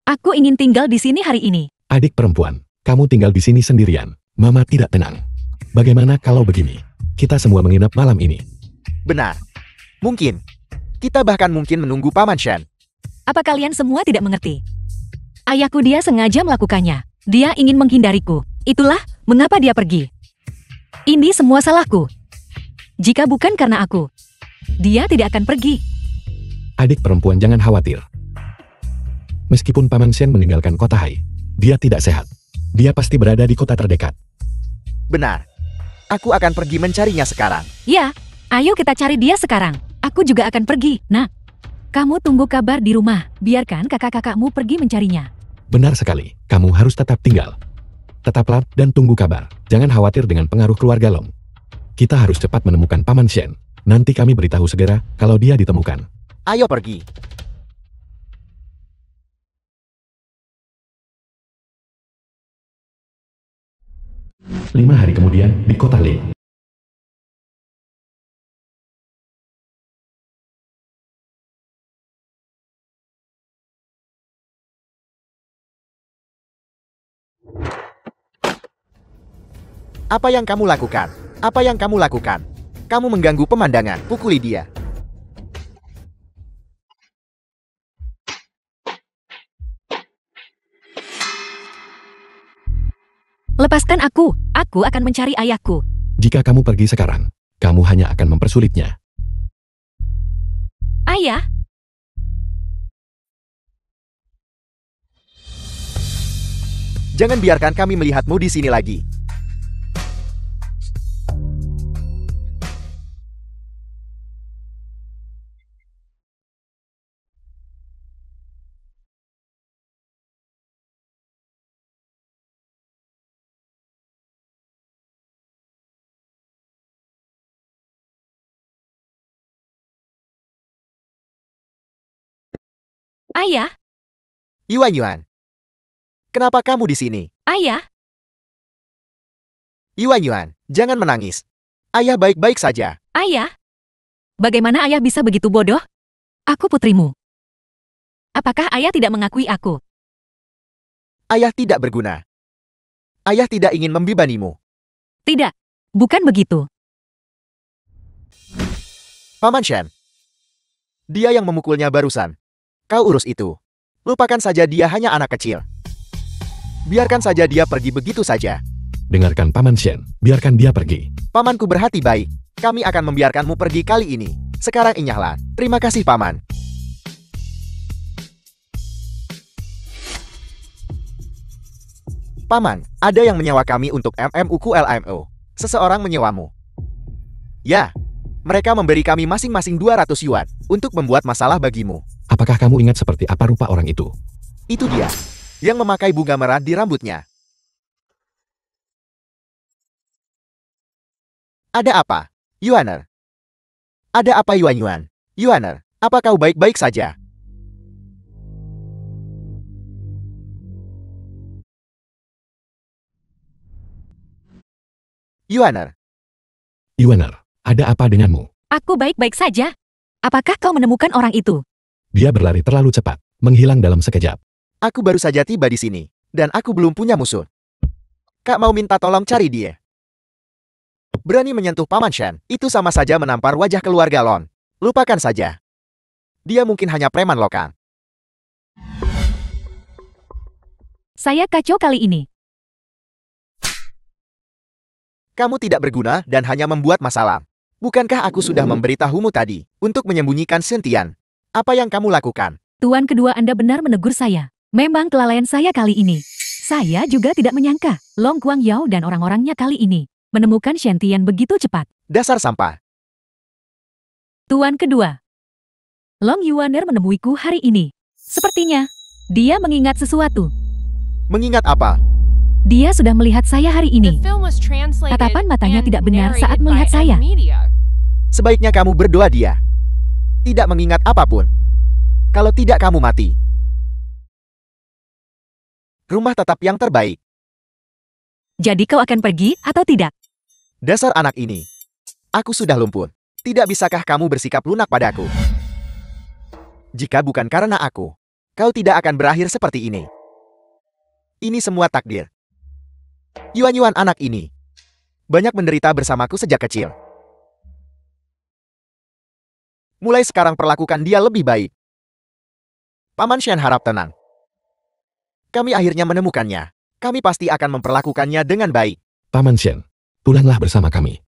Aku ingin tinggal di sini hari ini. Adik perempuan, kamu tinggal di sini sendirian. Mama tidak tenang. Bagaimana kalau begini? Kita semua menginap malam ini. Benar. Mungkin. Kita bahkan mungkin menunggu Paman Shen. Apa kalian semua tidak mengerti? Ayahku dia sengaja melakukannya. Dia ingin menghindariku. Itulah mengapa dia pergi. Ini semua salahku. Jika bukan karena aku, dia tidak akan pergi. Adik perempuan jangan khawatir. Meskipun Paman Shen meninggalkan kota Hai, dia tidak sehat. Dia pasti berada di kota terdekat. Benar. Aku akan pergi mencarinya sekarang. Ya, ayo kita cari dia sekarang. Aku juga akan pergi. Nah, kamu tunggu kabar di rumah. Biarkan kakak-kakakmu pergi mencarinya. Benar sekali, kamu harus tetap tinggal. Tetaplah dan tunggu kabar. Jangan khawatir dengan pengaruh keluarga Long. Kita harus cepat menemukan Paman Shen. Nanti kami beritahu segera kalau dia ditemukan. Ayo pergi. Lima hari kemudian, di kota Lei. Apa yang kamu lakukan? Apa yang kamu lakukan? Kamu mengganggu pemandangan. Pukuli dia. Lepaskan aku. Aku akan mencari ayahku. Jika kamu pergi sekarang, kamu hanya akan mempersulitnya. Ayah, Jangan biarkan kami melihatmu di sini lagi. Ayah, Yuan Yuan. Kenapa kamu di sini? ayah, Yuan Yuan, jangan menangis. Ayah baik-baik saja. ayah. Bagaimana ayah bisa begitu bodoh? Aku putrimu. Apakah ayah tidak mengakui aku? Ayah tidak berguna. Ayah tidak ingin membebanimu. Tidak, bukan begitu. Paman Shen. Dia yang memukulnya barusan. Kau urus itu. Lupakan saja dia hanya anak kecil. Biarkan saja dia pergi begitu saja. Dengarkan Paman Shen, biarkan dia pergi. Pamanku berhati baik. Kami akan membiarkanmu pergi kali ini. Sekarang inyahlah. Terima kasih, Paman. Paman, ada yang menyewa kami untuk MMUQLMO. Seseorang menyewamu. Ya, mereka memberi kami masing-masing 200 yuan untuk membuat masalah bagimu. Apakah kamu ingat seperti apa rupa orang itu? Itu dia, yang memakai bunga merah di rambutnya. Ada apa, Yuaner? Ada apa, Yuan Yuan? Yuaner, apa kau baik-baik saja? Yuaner, Yuaner, ada apa denganmu? Aku baik-baik saja. Apakah kau menemukan orang itu? Dia berlari terlalu cepat, menghilang dalam sekejap. aku baru saja tiba di sini, dan aku belum punya musuh. Kak mau minta tolong cari dia. Berani menyentuh Paman Shen, itu sama saja menampar wajah keluarga Lon. Lupakan saja. Dia mungkin hanya preman lokal. Saya kacau kali ini. Kamu tidak berguna dan hanya membuat masalah. Bukankah aku sudah memberitahumu tadi untuk menyembunyikan Sentian? Apa yang kamu lakukan? Tuan kedua Anda benar menegur saya. Memang kelalaian saya kali ini. Saya juga tidak menyangka Long Guang Yao dan orang-orangnya kali ini menemukan Shen Tian begitu cepat. Dasar sampah. Tuan kedua, Long Yuaner menemuiku hari ini. Sepertinya dia mengingat sesuatu. Mengingat apa? Dia sudah melihat saya hari The ini. film was translated Tatapan matanya and tidak benar saat narrated melihat by saya. Media. Sebaiknya kamu berdoa dia. Tidak mengingat apapun. Kalau tidak kamu mati. Rumah tetap yang terbaik. Jadi kau akan pergi atau tidak? Dasar anak ini. Aku sudah lumpuh. Tidak bisakah kamu bersikap lunak padaku? Jika bukan karena aku, kau tidak akan berakhir seperti ini. Ini semua takdir. Yuan-Yuan anak ini banyak menderita bersamaku sejak kecil. Mulai sekarang perlakukan dia lebih baik. Paman Shen harap tenang. Kami akhirnya menemukannya. Kami pasti akan memperlakukannya dengan baik. Paman Shen, pulanglah bersama kami.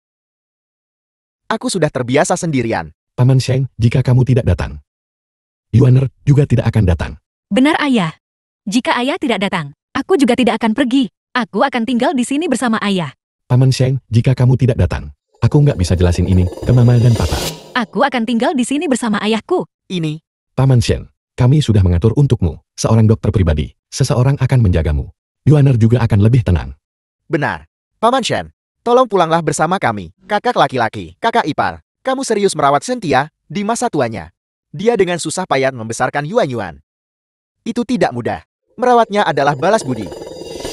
Aku sudah terbiasa sendirian. Paman Shen, jika kamu tidak datang, Yuaner juga tidak akan datang. Benar ayah. Jika ayah tidak datang, aku juga tidak akan pergi. Aku akan tinggal di sini bersama ayah. Paman Shen, jika kamu tidak datang, aku nggak bisa jelasin ini ke Mama dan Papa. Aku akan tinggal di sini bersama ayahku. Ini, Paman Shen, kami sudah mengatur untukmu, seorang dokter pribadi. Seseorang akan menjagamu. Yuaner juga akan lebih tenang. benar. Paman Shen, tolong pulanglah bersama kami. Kakak laki-laki, kakak ipar. Kamu serius merawat Sentia di masa tuanya. Dia dengan susah payah membesarkan Yuan-Yuan. Itu tidak mudah. Merawatnya adalah balas budi.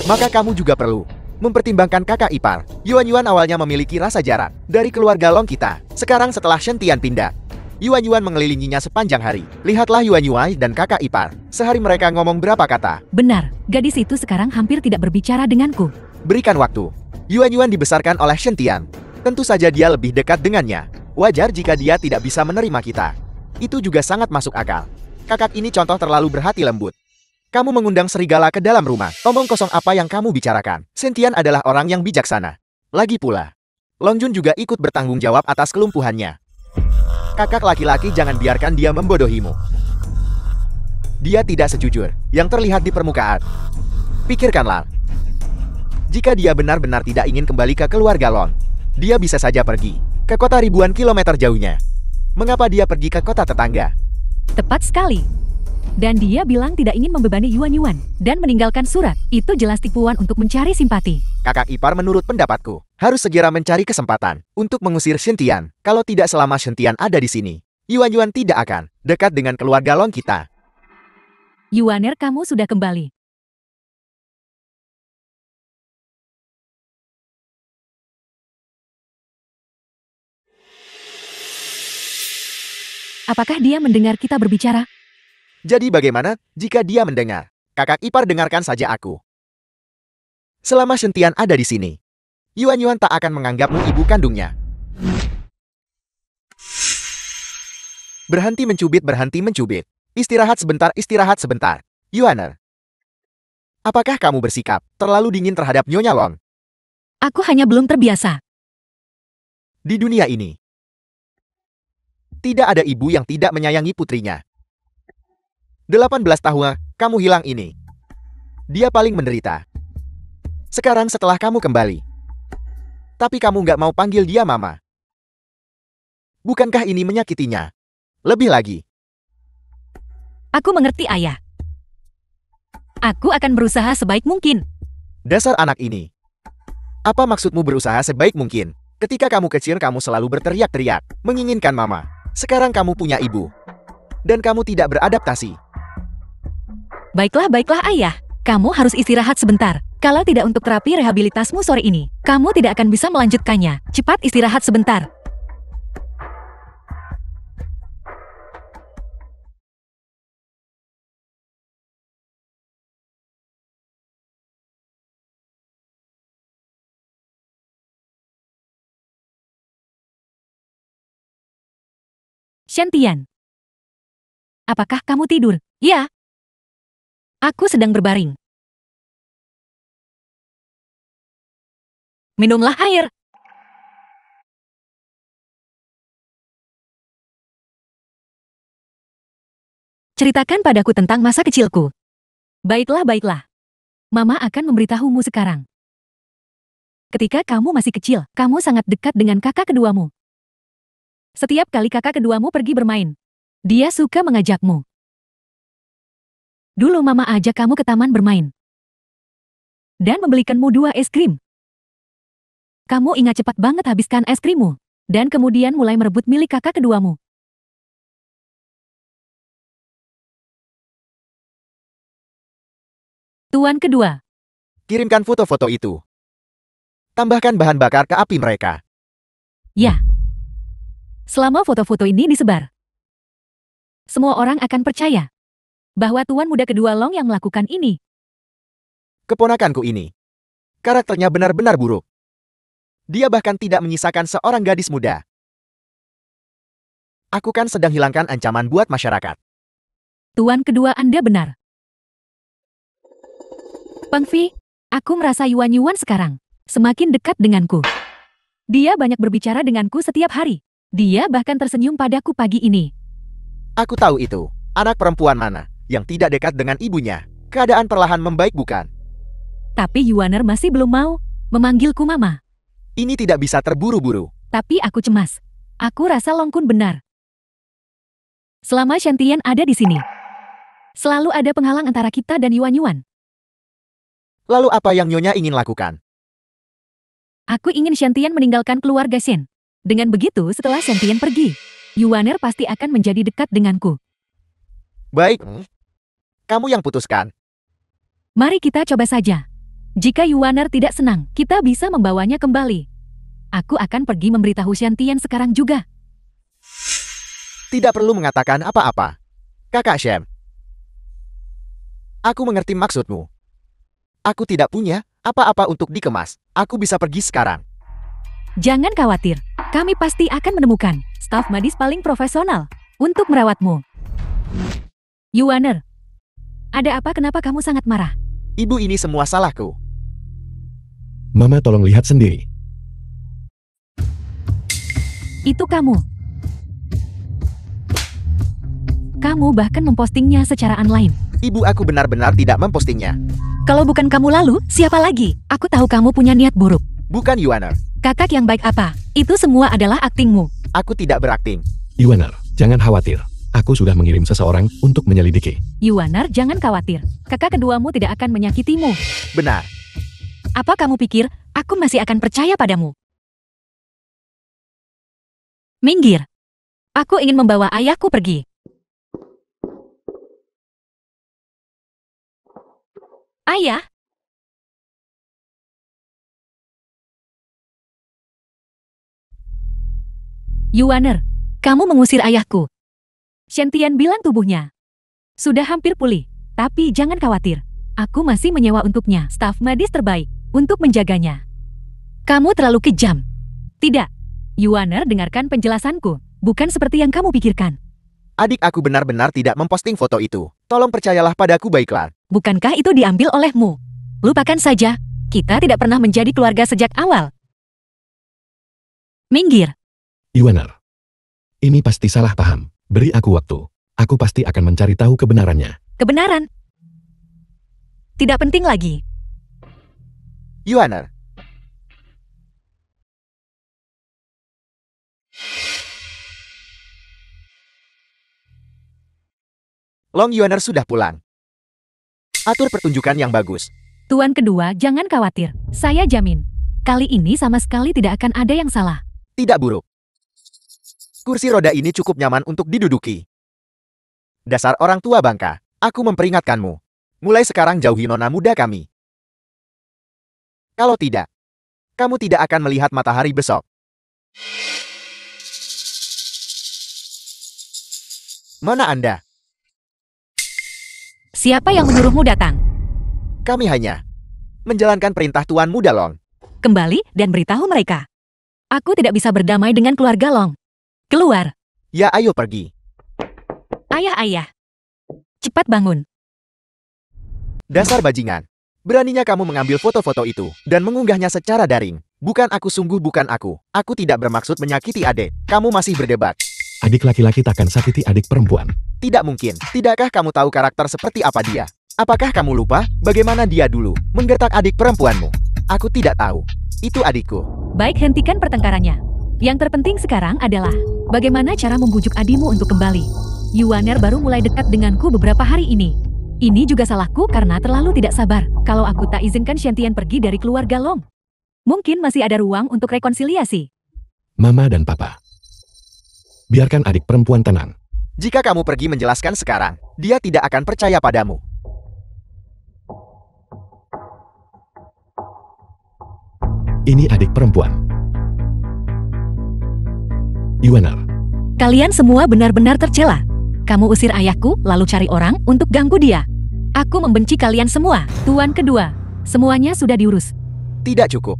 Maka kamu juga perlu mempertimbangkan kakak ipar. Yuan-Yuan awalnya memiliki rasa jarak dari keluarga Long kita. Sekarang setelah Sentian pindah, Yuan-Yuan mengelilinginya sepanjang hari. Lihatlah Yuan-Yuan dan kakak ipar. Sehari mereka ngomong berapa kata. Benar, gadis itu sekarang hampir tidak berbicara denganku. Berikan waktu. Yuan-Yuan dibesarkan oleh Sentian. Tentu saja dia lebih dekat dengannya. Wajar jika dia tidak bisa menerima kita. Itu juga sangat masuk akal. Kakak ini contoh terlalu berhati lembut. Kamu mengundang serigala ke dalam rumah. Omong kosong apa yang kamu bicarakan. Sentian adalah orang yang bijaksana. Lagi pula, Long Jun juga ikut bertanggung jawab atas kelumpuhannya. Kakak laki-laki jangan biarkan dia membodohimu. Dia tidak sejujur yang terlihat di permukaan. Pikirkanlah. Jika dia benar-benar tidak ingin kembali ke keluarga Lon, dia bisa saja pergi ke kota ribuan kilometer jauhnya. Mengapa dia pergi ke kota tetangga? Tepat sekali. Dan dia bilang tidak ingin membebani Yuan-Yuan dan meninggalkan surat. Itu jelas tipuan untuk mencari simpati. Kakak ipar menurut pendapatku, harus segera mencari kesempatan untuk mengusir Sentian. Kalau tidak selama Sentian ada di sini, Yuan-Yuan tidak akan dekat dengan keluarga Long kita. Yuaner, kamu sudah kembali. Apakah dia mendengar kita berbicara? Jadi bagaimana jika dia mendengar? Kakak ipar, dengarkan saja aku. Selama Shen ada di sini, Yuan tak akan menganggapmu ibu kandungnya. Berhenti mencubit, berhenti mencubit. Istirahat sebentar. Yuaner, apakah kamu bersikap terlalu dingin terhadap Nyonya Long? Aku hanya belum terbiasa. Di dunia ini, tidak ada ibu yang tidak menyayangi putrinya. 18 tahun, kamu hilang ini. Dia paling menderita. Sekarang setelah kamu kembali. Tapi kamu nggak mau panggil dia mama. Bukankah ini menyakitinya? Lebih lagi. Aku mengerti, ayah. Aku akan berusaha sebaik mungkin. Dasar anak ini. Apa maksudmu berusaha sebaik mungkin? Ketika kamu kecil kamu selalu berteriak-teriak, menginginkan mama. Sekarang kamu punya ibu. Dan kamu tidak beradaptasi. Baiklah, ayah. Kamu harus istirahat sebentar. Kalau tidak untuk terapi rehabilitasmu sore ini, kamu tidak akan bisa melanjutkannya. Cepat istirahat sebentar. Shen, apakah kamu tidur? Ya. Aku sedang berbaring. Minumlah air. Ceritakan padaku tentang masa kecilku. Baiklah. Mama akan memberitahumu sekarang. Ketika kamu masih kecil, kamu sangat dekat dengan kakak keduamu. Setiap kali kakak keduamu pergi bermain, dia suka mengajakmu. Dulu mama ajak kamu ke taman bermain. Dan membelikanmu 2 es krim. Kamu ingat cepat banget habiskan es krimmu. Dan kemudian mulai merebut milik kakak keduamu. Tuan kedua. Kirimkan foto-foto itu. Tambahkan bahan bakar ke api mereka. Ya. Selama foto-foto ini disebar, semua orang akan percaya bahwa tuan muda kedua Long yang melakukan ini. Keponakanku ini. Karakternya benar-benar buruk. Dia bahkan tidak menyisakan seorang gadis muda. Aku kan sedang hilangkan ancaman buat masyarakat. Tuan kedua, Anda benar. Peng Fi, aku merasa Yuan sekarang semakin dekat denganku. Dia banyak berbicara denganku setiap hari. Dia bahkan tersenyum padaku pagi ini. Aku tahu itu. Anak perempuan mana yang tidak dekat dengan ibunya. Keadaan perlahan membaik, bukan? Tapi Yuaner masih belum mau memanggilku mama. Ini tidak bisa terburu-buru. Tapi aku cemas. Aku rasa Long Kun benar. Selama Shen ada di sini, selalu ada penghalang antara kita dan Yuan. Lalu apa yang Nyonya ingin lakukan? Aku ingin Shen meninggalkan keluarga Shen. Dengan begitu, setelah Shen pergi, Yuaner pasti akan menjadi dekat denganku. Baik. Kamu yang putuskan. Mari kita coba saja. Jika Yuaner tidak senang, kita bisa membawanya kembali. Aku akan pergi memberitahu Shen sekarang juga. Tidak perlu mengatakan apa-apa. Kakak Shem. Aku mengerti maksudmu. Aku tidak punya apa-apa untuk dikemas. Aku bisa pergi sekarang. Jangan khawatir. Kami pasti akan menemukan staf medis paling profesional untuk merawatmu. Yuaner, ada apa? Kenapa kamu sangat marah? Ibu, ini semua salahku. Mama, tolong lihat sendiri. Itu kamu. Kamu bahkan mempostingnya secara online. Ibu, aku benar-benar tidak mempostingnya. Kalau bukan kamu lalu, siapa lagi? Aku tahu kamu punya niat buruk. Bukan Yuaner. Kakak yang baik apa? Itu semua adalah aktingmu. Aku tidak berakting. Yuaner, jangan khawatir. Aku sudah mengirim seseorang untuk menyelidiki. Yuaner, jangan khawatir. Kakak keduamu tidak akan menyakitimu. Benar. Apa kamu pikir aku masih akan percaya padamu? Minggir. Aku ingin membawa ayahku pergi. Ayah, Yuaner, kamu mengusir ayahku. Shen bilang tubuhnya sudah hampir pulih, tapi jangan khawatir. Aku masih menyewa untuknya staf medis terbaik untuk menjaganya. Kamu terlalu kejam. Tidak, Yuaner, dengarkan penjelasanku. Bukan seperti yang kamu pikirkan. Adik aku benar-benar tidak memposting foto itu. Tolong percayalah padaku baiklah. Bukankah itu diambil olehmu? Lupakan saja. Kita tidak pernah menjadi keluarga sejak awal. Minggir. Yuaner. Ini pasti salah paham. Beri aku waktu. Aku pasti akan mencari tahu kebenarannya. Kebenaran. Tidak penting lagi. Yuaner. Long Yuaner sudah pulang. Atur pertunjukan yang bagus. Tuan kedua, jangan khawatir. Saya jamin. Kali ini sama sekali tidak akan ada yang salah. Tidak buruk. Kursi roda ini cukup nyaman untuk diduduki. Dasar orang tua bangka, aku memperingatkanmu. Mulai sekarang jauhi nona muda kami. Kalau tidak, kamu tidak akan melihat matahari besok. Mana Anda? Siapa yang menyuruhmu datang? Kami hanya menjalankan perintah Tuan Muda Long. Kembali dan beritahu mereka. Aku tidak bisa berdamai dengan keluarga Long. Keluar. Ya, ayo pergi. Ayah. Cepat bangun. Dasar bajingan. Beraninya kamu mengambil foto-foto itu dan mengunggahnya secara daring. Bukan aku, sungguh bukan aku. Aku tidak bermaksud menyakiti adik. Kamu masih berdebat. Adik laki-laki takkan sakiti adik perempuan. Tidak mungkin. Tidakkah kamu tahu karakter seperti apa dia? Apakah kamu lupa bagaimana dia dulu menggertak adik perempuanmu? Aku tidak tahu. Itu adikku. Baik, hentikan pertengkarannya. Yang terpenting sekarang adalah bagaimana cara membujuk adikmu untuk kembali. Yuaner baru mulai dekat denganku beberapa hari ini. Ini juga salahku karena terlalu tidak sabar kalau aku tak izinkan Shen pergi dari keluarga Long. Mungkin masih ada ruang untuk rekonsiliasi. Mama dan Papa. Biarkan adik perempuan tenang. Jika kamu pergi menjelaskan sekarang, dia tidak akan percaya padamu. Ini adik perempuan. Yuaner. Kalian semua benar-benar tercela. Kamu usir ayahku, lalu cari orang untuk ganggu dia. Aku membenci kalian semua. Tuan kedua, semuanya sudah diurus. Tidak cukup.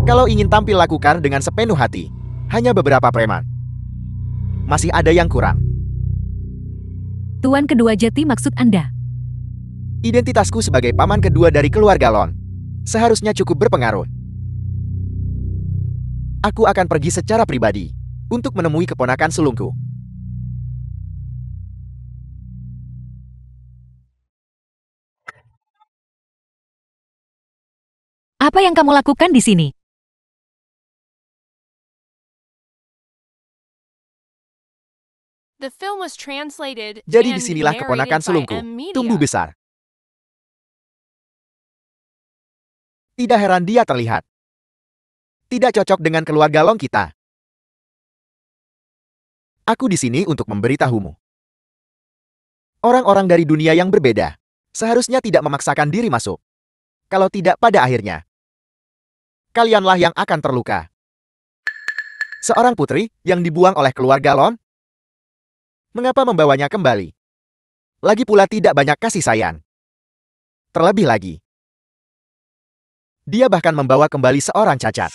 Kalau ingin tampil lakukan dengan sepenuh hati. Hanya beberapa preman. Masih ada yang kurang. Tuan kedua jati maksud Anda? Identitasku sebagai paman kedua dari keluarga Lon seharusnya cukup berpengaruh. Aku akan pergi secara pribadi untuk menemui keponakan sulungku. Apa yang kamu lakukan di sini? The film was translated Jadi and disinilah narrated keponakan by sulungku M Media. tumbuh besar. Tidak heran dia terlihat tidak cocok dengan keluarga Long kita. Aku di sini untuk memberitahumu. Orang-orang dari dunia yang berbeda seharusnya tidak memaksakan diri masuk. Kalau tidak, pada akhirnya kalianlah yang akan terluka. Seorang putri yang dibuang oleh keluarga Lon? Mengapa membawanya kembali? Lagi pula tidak banyak kasih sayang. Terlebih lagi, dia bahkan membawa kembali seorang cacat.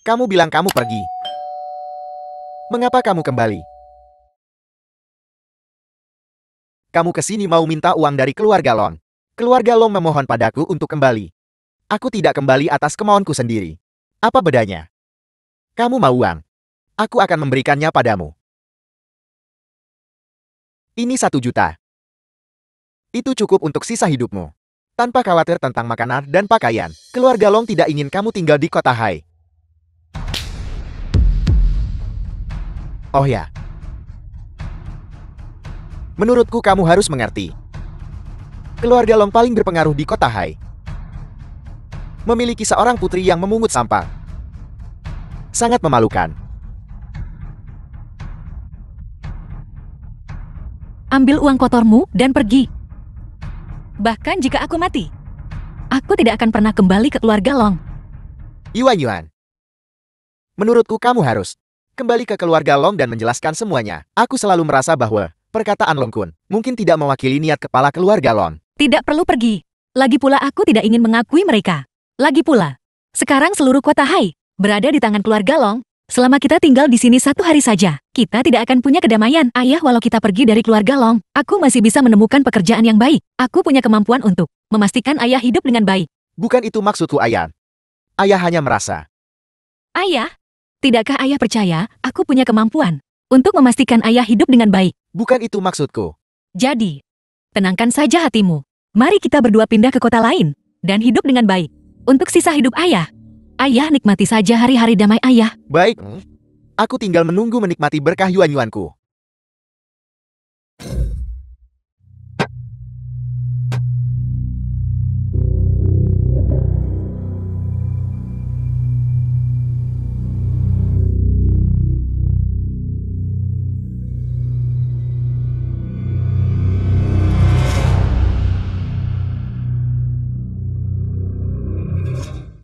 Kamu bilang kamu pergi. Mengapa kamu kembali? Kamu kesini mau minta uang dari keluarga Lon. Keluarga Lon memohon padaku untuk kembali. Aku tidak kembali atas kemauanku sendiri. Apa bedanya? Kamu mau uang? Aku akan memberikannya padamu. Ini 1 juta. Itu cukup untuk sisa hidupmu. Tanpa khawatir tentang makanan dan pakaian, keluarga Long tidak ingin kamu tinggal di kota Hai. Oh ya. Menurutku kamu harus mengerti. Keluarga Long paling berpengaruh di kota Hai. Memiliki seorang putri yang memungut sampah. Sangat memalukan. Ambil uang kotormu dan pergi. Bahkan jika aku mati, aku tidak akan pernah kembali ke keluarga Long. Yuan. Menurutku kamu harus kembali ke keluarga Long dan menjelaskan semuanya. Aku selalu merasa bahwa perkataan Long Kun mungkin tidak mewakili niat kepala keluarga Long. Tidak perlu pergi. Lagi pula aku tidak ingin mengakui mereka. Lagi pula, sekarang seluruh kota Hai berada di tangan keluarga Long. Selama kita tinggal di sini 1 hari saja, kita tidak akan punya kedamaian. Ayah, walau kita pergi dari keluarga Long, aku masih bisa menemukan pekerjaan yang baik. Aku punya kemampuan untuk memastikan ayah hidup dengan baik. Bukan itu maksudku, Ayah. Ayah hanya merasa. Ayah, tidakkah ayah percaya aku punya kemampuan untuk memastikan ayah hidup dengan baik? Bukan itu maksudku. Jadi, tenangkan saja hatimu. Mari kita berdua pindah ke kota lain dan hidup dengan baik. Untuk sisa hidup ayah, ayah nikmati saja hari-hari damai ayah. Baik. Aku tinggal menunggu menikmati berkah yuan-yuanku.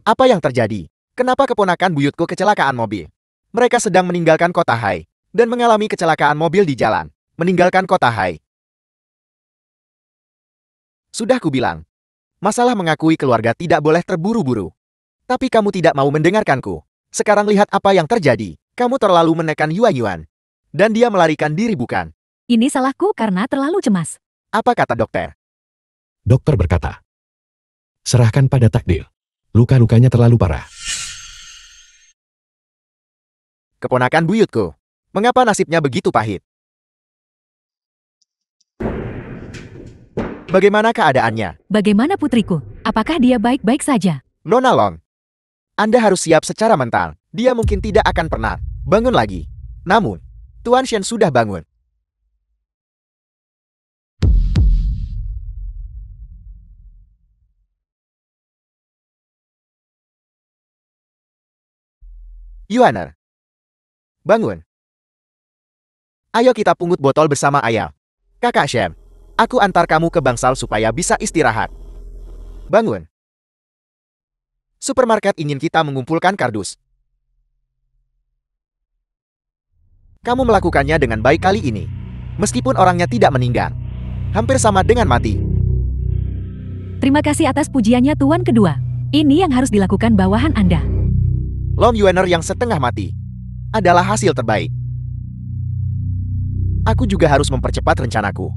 Apa yang terjadi? Kenapa keponakan buyutku kecelakaan mobil? Mereka sedang meninggalkan kota Hai dan mengalami kecelakaan mobil di jalan. Meninggalkan kota Hai. Sudah kubilang, masalah mengakui keluarga tidak boleh terburu-buru. Tapi kamu tidak mau mendengarkanku. Sekarang lihat apa yang terjadi. Kamu terlalu menekan Yuan. Dan dia melarikan diri, bukan? Ini salahku karena terlalu cemas. Apa kata dokter? Dokter berkata, serahkan pada takdir. Luka-lukanya terlalu parah. Keponakan buyutku. Mengapa nasibnya begitu pahit? Bagaimana keadaannya? Bagaimana putriku? Apakah dia baik-baik saja? Nona Long. Anda harus siap secara mental. Dia mungkin tidak akan pernah bangun lagi. Namun, Tuan Shen sudah bangun. Yuaner. Bangun. Ayo kita pungut botol bersama ayah. Kakak Shem, aku antar kamu ke bangsal supaya bisa istirahat. Bangun. Supermarket ingin kita mengumpulkan kardus. Kamu melakukannya dengan baik kali ini. Meskipun orangnya tidak meninggal. Hampir sama dengan mati. Terima kasih atas pujiannya Tuan kedua. Ini yang harus dilakukan bawahan Anda. Long Yuaner yang setengah mati adalah hasil terbaik. Aku juga harus mempercepat rencanaku.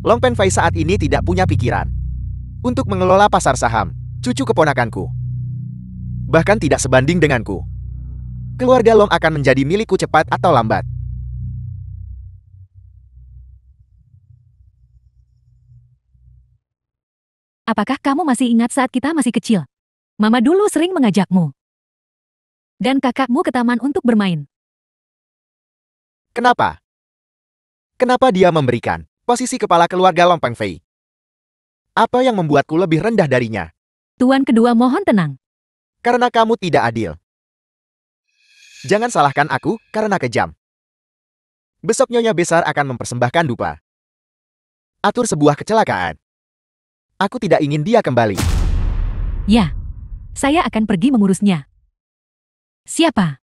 Long Penfei saat ini tidak punya pikiran untuk mengelola pasar saham cucu keponakanku. Bahkan tidak sebanding denganku. Keluarga Long akan menjadi milikku cepat atau lambat. Apakah kamu masih ingat saat kita masih kecil? Mama dulu sering mengajakmu dan kakakmu ke taman untuk bermain. Kenapa? Kenapa dia memberikan posisi kepala keluarga Long Penfei? Apa yang membuatku lebih rendah darinya? Tuan kedua mohon tenang. Karena kamu tidak adil. Jangan salahkan aku karena kejam. Besok Nyonya Besar akan mempersembahkan dupa. Atur sebuah kecelakaan. Aku tidak ingin dia kembali. Ya, saya akan pergi mengurusnya. Siapa?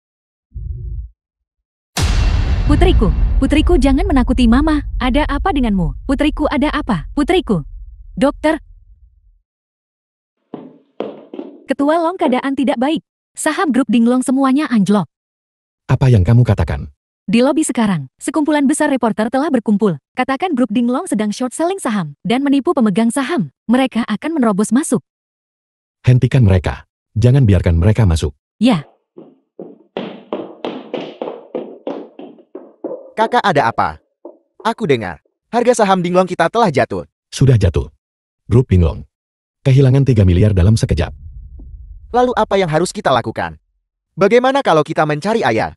Putriku jangan menakuti Mama. Ada apa denganmu? Putriku ada apa? Putriku. Dokter. Ketua Long keadaan tidak baik. Saham grup Dinglong semuanya anjlok. Apa yang kamu katakan? Di lobi sekarang, sekumpulan besar reporter telah berkumpul. Katakan grup Dinglong sedang short selling saham dan menipu pemegang saham. Mereka akan menerobos masuk. Hentikan mereka. Jangan biarkan mereka masuk. Ya. Kakak, ada apa? Aku dengar harga saham Dinglong kita telah jatuh. Sudah jatuh. Grup Dinglong kehilangan 3 miliar dalam sekejap. Lalu apa yang harus kita lakukan? Bagaimana kalau kita mencari ayah?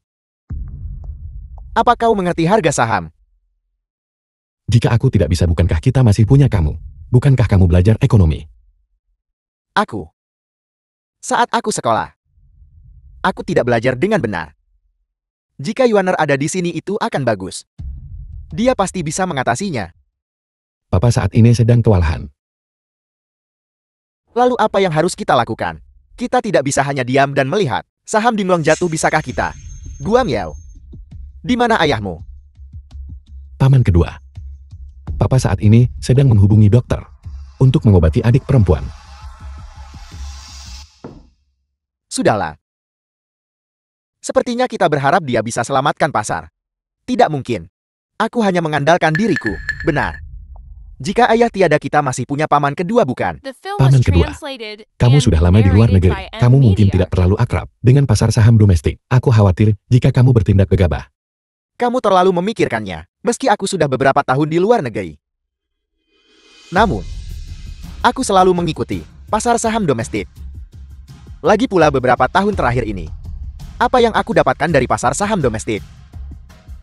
Apa kau mengerti harga saham? Jika aku tidak bisa, bukankah kita masih punya kamu? Bukankah kamu belajar ekonomi? Saat aku sekolah, aku tidak belajar dengan benar. Jika Yuaner ada di sini itu akan bagus. Dia pasti bisa mengatasinya. Papa saat ini sedang kewalahan. Lalu apa yang harus kita lakukan? Kita tidak bisa hanya diam dan melihat. Saham Dinglong jatuh, bisakah kita? Guang Yao. Di mana ayahmu? Paman kedua. Papa saat ini sedang menghubungi dokter untuk mengobati adik perempuan. Sudahlah. Sepertinya kita berharap dia bisa selamatkan pasar. Tidak mungkin. Aku hanya mengandalkan diriku. Benar. Jika ayah tiada, kita masih punya paman kedua, bukan? The film was Paman kedua. translated Kamu and sudah lama di luar narrated negeri. by Kamu M mungkin Media. tidak terlalu akrab dengan pasar saham domestik. Aku khawatir jika kamu bertindak gegabah. Kamu terlalu memikirkannya, meski aku sudah beberapa tahun di luar negeri. Namun, aku selalu mengikuti pasar saham domestik. Lagi pula beberapa tahun terakhir ini. Apa yang aku dapatkan dari pasar saham domestik?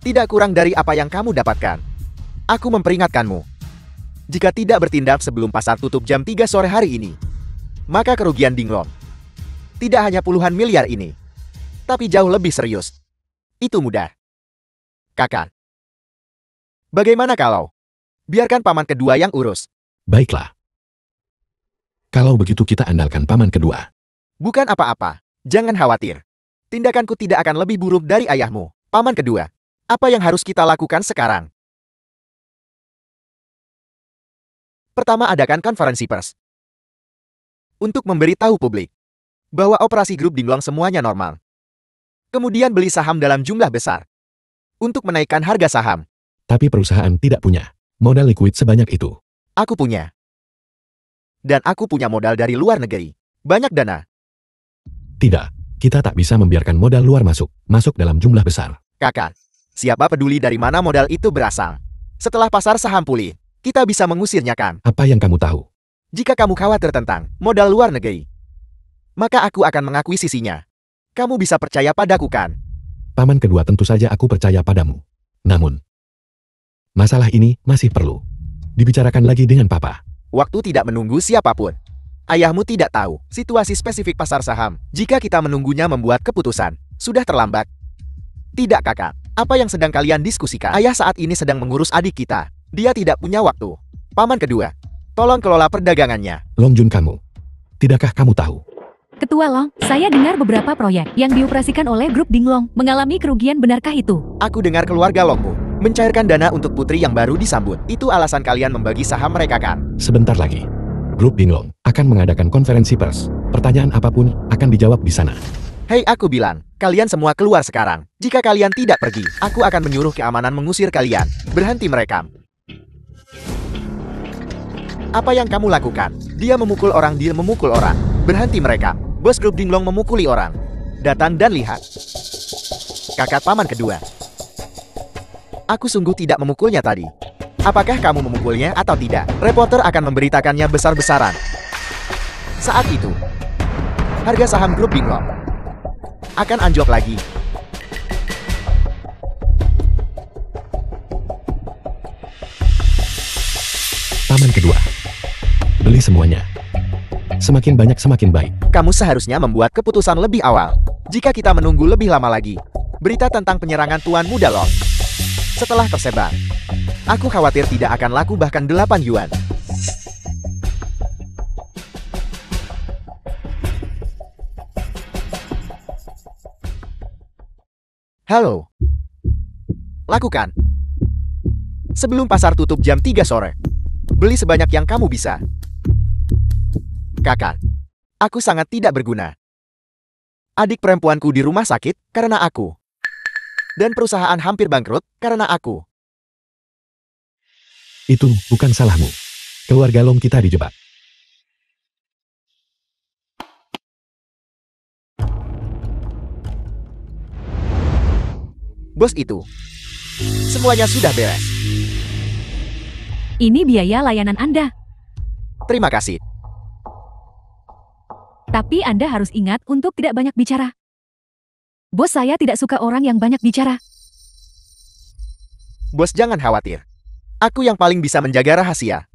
Tidak kurang dari apa yang kamu dapatkan. Aku memperingatkanmu. Jika tidak bertindak sebelum pasar tutup jam 3 sore hari ini, maka kerugian Dinglong tidak hanya puluhan miliar ini, tapi jauh lebih serius. Itu mudah. Kakak. Bagaimana kalau biarkan paman kedua yang urus? Baiklah. Kalau begitu kita andalkan paman kedua. Bukan apa-apa. Jangan khawatir. Tindakanku tidak akan lebih buruk dari ayahmu. Paman kedua. Apa yang harus kita lakukan sekarang? Pertama, adakan konferensi pers untuk memberitahu publik bahwa operasi grup Dinglong semuanya normal. Kemudian beli saham dalam jumlah besar untuk menaikkan harga saham. Tapi perusahaan tidak punya modal liquid sebanyak itu. Aku punya. Dan aku punya modal dari luar negeri. Banyak dana. Tidak, kita tak bisa membiarkan modal luar masuk dalam jumlah besar. Kakak, siapa peduli dari mana modal itu berasal? Setelah pasar saham pulih, kita bisa mengusirnya, kan? Apa yang kamu tahu? Jika kamu khawatir tentang modal luar negeri, maka aku akan mengakuisisinya. Kamu bisa percaya padaku, kan? Paman kedua, tentu saja aku percaya padamu. Namun, masalah ini masih perlu dibicarakan lagi dengan Papa. Waktu tidak menunggu siapapun. Ayahmu tidak tahu situasi spesifik pasar saham. Jika kita menunggunya membuat keputusan, sudah terlambat. Tidak, kakak. Apa yang sedang kalian diskusikan? Ayah saat ini sedang mengurus adik kita. Dia tidak punya waktu. Paman kedua, tolong kelola perdagangannya. Long Jun, kamu. Tidakkah kamu tahu? Ketua Long, saya dengar beberapa proyek yang dioperasikan oleh grup Dinglong mengalami kerugian, benarkah itu? Aku dengar keluarga Longmu mencairkan dana untuk putri yang baru disambut. Itu alasan kalian membagi saham mereka, kan? Sebentar lagi, grup Dinglong akan mengadakan konferensi pers. Pertanyaan apapun akan dijawab di sana. Hei, aku bilang, kalian semua keluar sekarang. Jika kalian tidak pergi, aku akan menyuruh keamanan mengusir kalian. Berhenti merekam. Apa yang kamu lakukan? Dia memukul orang, dia memukul orang. Berhenti merekam. Bos grup Dinglong memukuli orang. Datang dan lihat. Kakak paman kedua. Aku sungguh tidak memukulnya tadi. Apakah kamu memukulnya atau tidak? Reporter akan memberitakannya besar-besaran. Saat itu, harga saham grup Dinglong akan anjlok lagi. Paman kedua, beli semuanya. Semakin banyak semakin baik. Kamu seharusnya membuat keputusan lebih awal. Jika kita menunggu lebih lama lagi, berita tentang penyerangan Tuan Muda Long setelah tersebar, aku khawatir tidak akan laku bahkan 8 yuan. Halo. Lakukan. Sebelum pasar tutup jam 3 sore. Beli sebanyak yang kamu bisa. Kakak, aku sangat tidak berguna. Adik perempuanku di rumah sakit karena aku. Dan perusahaan hampir bangkrut karena aku. Itu bukan salahmu. Keluarga Long kita dijebak. Bos itu. Semuanya sudah beres. Ini biaya layanan Anda. Terima kasih. Tapi Anda harus ingat untuk tidak banyak bicara. Bos saya tidak suka orang yang banyak bicara. Bos, jangan khawatir. Aku yang paling bisa menjaga rahasia.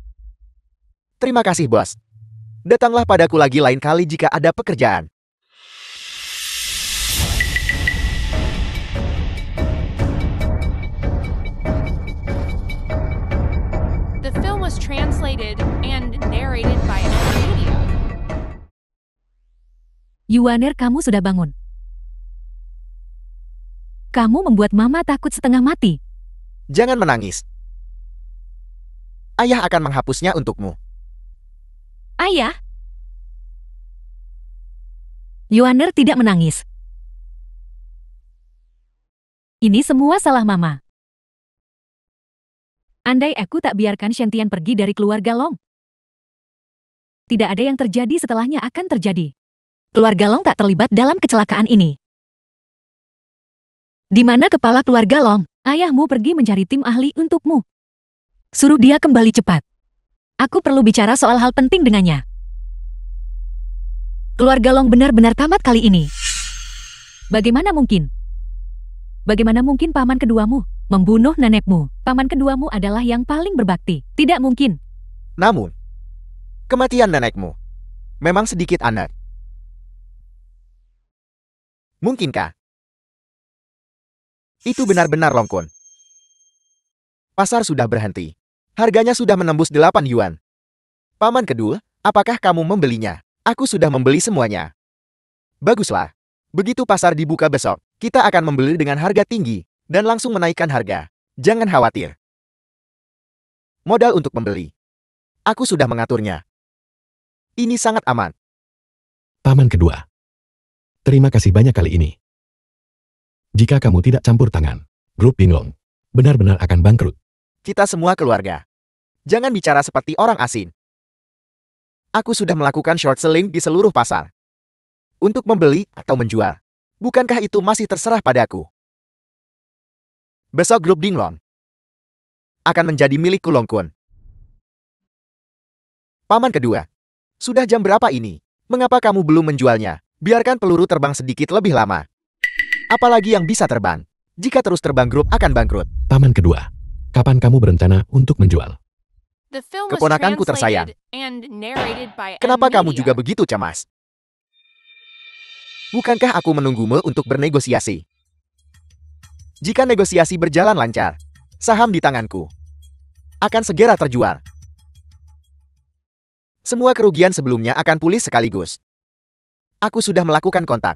Terima kasih, bos. Datanglah padaku lagi lain kali jika ada pekerjaan. The film was Yuaner, kamu sudah bangun. Kamu membuat Mama takut setengah mati. Jangan menangis. Ayah akan menghapusnya untukmu. Ayah? Yuaner tidak menangis. Ini semua salah Mama. Andai aku tak biarkan Shen Tian pergi dari keluarga Long, tidak ada yang terjadi setelahnya akan terjadi. Keluarga Long tak terlibat dalam kecelakaan ini. Di mana kepala keluarga Long? Ayahmu pergi mencari tim ahli untukmu. Suruh dia kembali cepat. Aku perlu bicara soal hal penting dengannya. Keluarga Long benar-benar tamat kali ini. Bagaimana mungkin? Bagaimana mungkin paman keduamu membunuh nenekmu? Paman keduamu adalah yang paling berbakti. Tidak mungkin. Namun, kematian nenekmu memang sedikit aneh. Mungkinkah itu benar-benar Long Kun? Pasar sudah berhenti. Harganya sudah menembus 8 yuan. Paman kedua, apakah kamu membelinya? Aku sudah membeli semuanya. Baguslah. Begitu pasar dibuka besok, kita akan membeli dengan harga tinggi dan langsung menaikkan harga. Jangan khawatir. Modal untuk membeli. Aku sudah mengaturnya. Ini sangat aman. Paman kedua. Terima kasih banyak kali ini. Jika kamu tidak campur tangan, grup Binglong benar-benar akan bangkrut. Kita semua keluarga. Jangan bicara seperti orang asing. Aku sudah melakukan short selling di seluruh pasar. Untuk membeli atau menjual. Bukankah itu masih terserah padaku? Besok grup Binglong akan menjadi milikku Long Kun. Paman kedua. Sudah jam berapa ini? Mengapa kamu belum menjualnya? Biarkan peluru terbang sedikit lebih lama. Apalagi yang bisa terbang. Jika terus terbang grup akan bangkrut. Paman kedua, kapan kamu berencana untuk menjual? The film was Keponakanku tersayang. translated and narrated by Kenapa kamu Media. juga begitu cemas? Bukankah aku menunggumu untuk bernegosiasi? Jika negosiasi berjalan lancar, saham di tanganku akan segera terjual. Semua kerugian sebelumnya akan pulih sekaligus. Aku sudah melakukan kontak.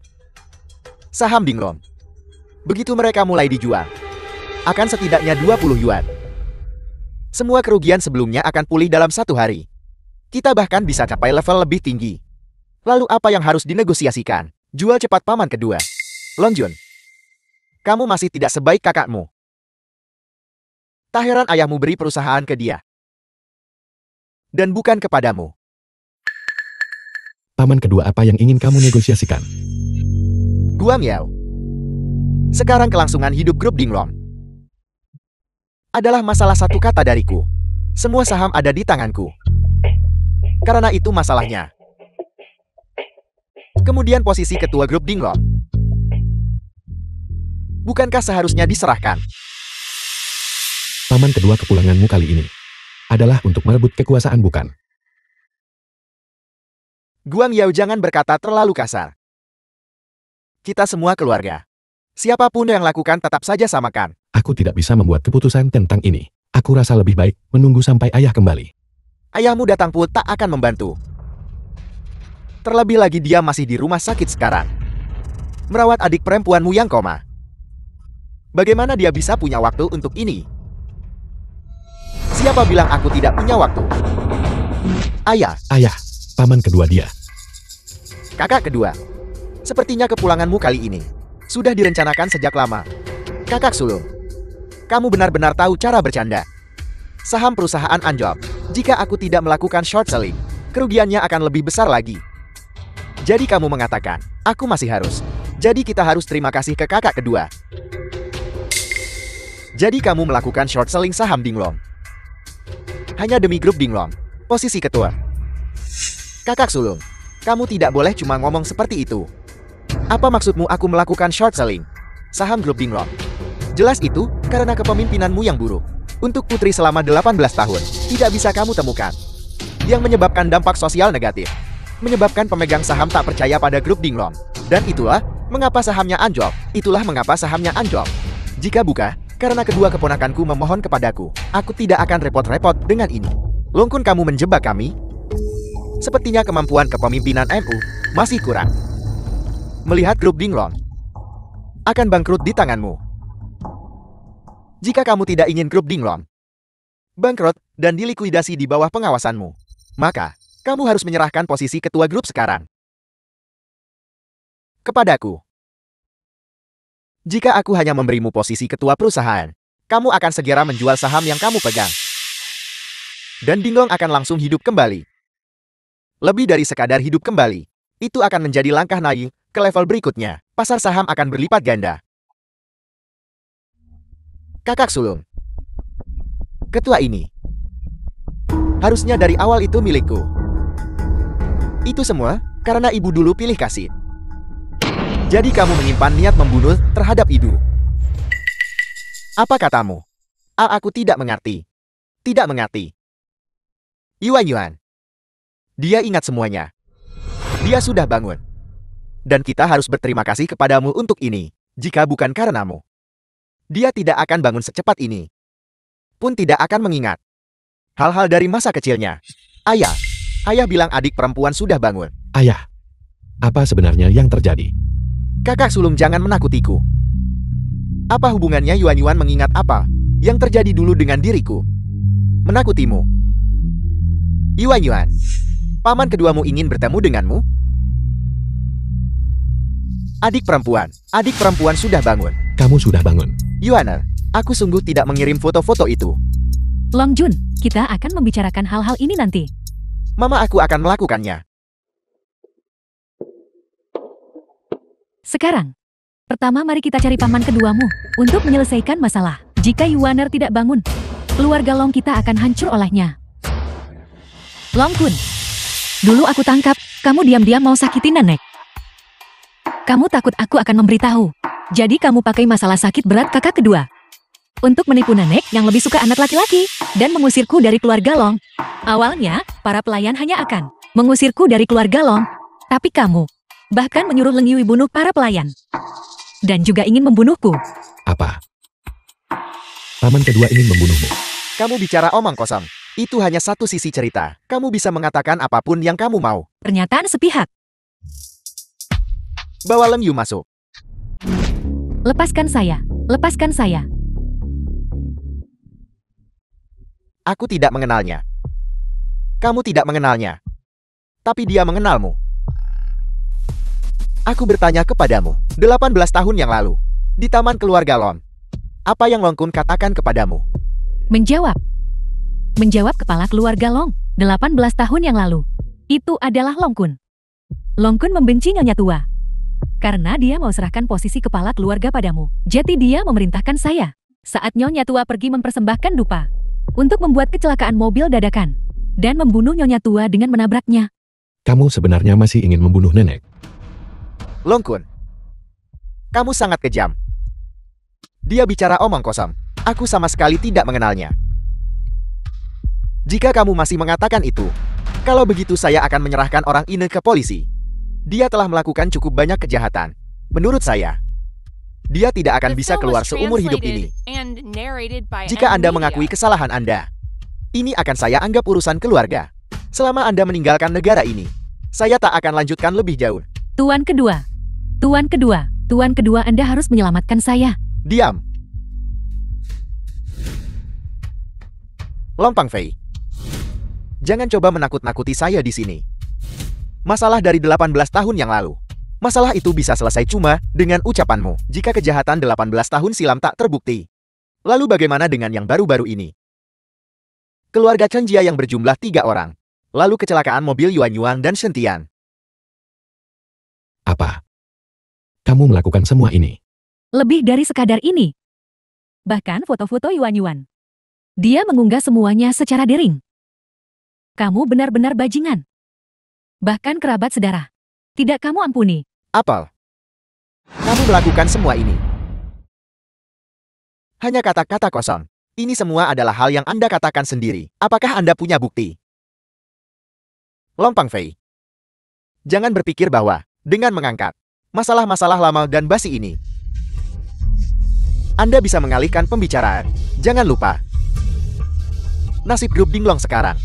Saham Binglong. Begitu mereka mulai dijual, akan setidaknya 20 yuan. Semua kerugian sebelumnya akan pulih dalam 1 hari. Kita bahkan bisa capai level lebih tinggi. Lalu apa yang harus dinegosiasikan? Jual cepat paman kedua. Long Jun. Kamu masih tidak sebaik kakakmu. Tak heran ayahmu beri perusahaan ke dia. Dan bukan kepadamu. Paman kedua, apa yang ingin kamu negosiasikan? Gua Miao. Sekarang kelangsungan hidup grup Binglong adalah masalah satu kata dariku. Semua saham ada di tanganku. Karena itu masalahnya. Kemudian posisi ketua grup Binglong. Bukankah seharusnya diserahkan? Paman kedua, kepulanganmu kali ini adalah untuk merebut kekuasaan, bukan? Guang Yao, jangan berkata terlalu kasar. Kita semua keluarga. Siapapun yang lakukan tetap saja samakan. Aku tidak bisa membuat keputusan tentang ini. Aku rasa lebih baik menunggu sampai ayah kembali. Ayahmu datang pun tak akan membantu. Terlebih lagi dia masih di rumah sakit sekarang. Merawat adik perempuanmu yang koma. Bagaimana dia bisa punya waktu untuk ini? Siapa bilang aku tidak punya waktu? Ayah, Ayah, paman kedua dia. kakak kedua. Sepertinya kepulanganmu kali ini sudah direncanakan sejak lama. Kakak sulung, kamu benar-benar tahu cara bercanda. Saham perusahaan anjlok. Jika aku tidak melakukan short selling, kerugiannya akan lebih besar lagi. Jadi kamu mengatakan, aku masih harus. Jadi kita harus terima kasih ke kakak kedua. Jadi kamu melakukan short selling saham Binglong hanya demi grup Binglong, posisi ketua. Kakak sulung, kamu tidak boleh cuma ngomong seperti itu. Apa maksudmu aku melakukan short selling saham grup Binglong? Jelas itu karena kepemimpinanmu yang buruk. Untuk putri selama 18 tahun, tidak bisa kamu temukan. Yang menyebabkan dampak sosial negatif. Menyebabkan pemegang saham tak percaya pada grup Binglong. Dan itulah mengapa sahamnya anjlok. Itulah mengapa sahamnya anjlok. Jika bukan karena kedua keponakanku memohon kepadaku, aku tidak akan repot-repot dengan ini. Long Kun, kamu menjebak kami? Sepertinya kemampuan kepemimpinan MU masih kurang. melihat grup Dinglong akan bangkrut di tanganmu. Jika kamu tidak ingin grup Dinglong bangkrut dan dilikuidasi di bawah pengawasanmu, maka kamu harus menyerahkan posisi ketua grup sekarang kepadaku. Jika aku hanya memberimu posisi ketua perusahaan, kamu akan segera menjual saham yang kamu pegang. Dan Dinglong akan langsung hidup kembali. Lebih dari sekadar hidup kembali, itu akan menjadi langkah naik ke level berikutnya. Pasar saham akan berlipat ganda. Kakak sulung. Ketua ini harusnya dari awal itu milikku. Itu semua karena ibu dulu pilih kasih. Jadi kamu menyimpan niat membunuh terhadap ibu. Apa katamu? Aku tidak mengerti. Tidak mengerti. Yuan. Dia ingat semuanya. Dia sudah bangun. Dan kita harus berterima kasih kepadamu untuk ini. Jika bukan karenamu, dia tidak akan bangun secepat ini. Pun tidak akan mengingat hal-hal dari masa kecilnya. Ayah bilang adik perempuan sudah bangun. Ayah, apa sebenarnya yang terjadi? Kakak sulung jangan menakutiku. Apa hubungannya Yuan mengingat apa yang terjadi dulu dengan diriku? Menakutimu. Yuan, paman keduamu ingin bertemu denganmu? Adik perempuan sudah bangun. Kamu sudah bangun. Yuan, aku sungguh tidak mengirim foto-foto itu. Long Jun, kita akan membicarakan hal-hal ini nanti. Mama aku akan melakukannya. Sekarang, pertama mari kita cari paman keduamu untuk menyelesaikan masalah. Jika Yuaner tidak bangun, keluarga Long kita akan hancur olehnya. Long Kun, dulu aku tangkap, kamu diam-diam mau sakiti nenek. Kamu takut aku akan memberitahu. Jadi kamu pakai masalah sakit berat kakak kedua untuk menipu nenek yang lebih suka anak laki-laki dan mengusirku dari keluarga Long. Awalnya, para pelayan hanya akan mengusirku dari keluarga Long. Tapi kamu bahkan menyuruh Leng Yui bunuh para pelayan. Dan juga ingin membunuhku. Apa? Paman kedua ingin membunuhmu. Kamu bicara omong kosong. Itu hanya satu sisi cerita. Kamu bisa mengatakan apapun yang kamu mau. Pernyataan sepihak. Bawa Leng Yu masuk. Lepaskan saya. Lepaskan saya. Aku tidak mengenalnya. Kamu tidak mengenalnya. Tapi dia mengenalmu. Aku bertanya kepadamu, 18 tahun yang lalu, di taman keluarga Long. Apa yang Long Kun katakan kepadamu? Menjawab. Menjawab kepala keluarga Long, 18 tahun yang lalu. Itu adalah Long Kun. Long Kun membenci Nyonya Tua. Karena dia mau serahkan posisi kepala keluarga padamu. Jadi dia memerintahkan saya. Saat Nyonya Tua pergi mempersembahkan dupa. Untuk membuat kecelakaan mobil dadakan. Dan membunuh Nyonya Tua dengan menabraknya. Kamu sebenarnya masih ingin membunuh nenek. Long Kun, kamu sangat kejam. Dia bicara omong kosong. Aku sama sekali tidak mengenalnya. Jika kamu masih mengatakan itu, kalau begitu saya akan menyerahkan orang ini ke polisi. Dia telah melakukan cukup banyak kejahatan. Menurut saya, dia tidak akan bisa keluar seumur hidup ini. Jika Anda mengakui kesalahan Anda, ini akan saya anggap urusan keluarga. Selama Anda meninggalkan negara ini, saya tak akan lanjutkan lebih jauh. Tuan kedua, Anda harus menyelamatkan saya. Diam. Long Pangfei, jangan coba menakut-nakuti saya di sini. Masalah dari 18 tahun yang lalu. Masalah itu bisa selesai cuma dengan ucapanmu jika kejahatan 18 tahun silam tak terbukti. Lalu bagaimana dengan yang baru-baru ini? Keluarga Chen Jia yang berjumlah 3 orang. Lalu kecelakaan mobil Yuan dan Shen Tian. Apa? Kamu melakukan semua ini? Lebih dari sekadar ini. Bahkan foto-foto Yuan. Dia mengunggah semuanya secara daring. Kamu benar-benar bajingan. Bahkan kerabat saudara. Tidak kamu ampuni. Apel, kamu melakukan semua ini. Hanya kata-kata kosong. Ini semua adalah hal yang Anda katakan sendiri. Apakah Anda punya bukti? Long Pangfei, jangan berpikir bahwa dengan mengangkat masalah-masalah lama dan basi ini, Anda bisa mengalihkan pembicaraan. Jangan lupa, nasib grup Dinglong sekarang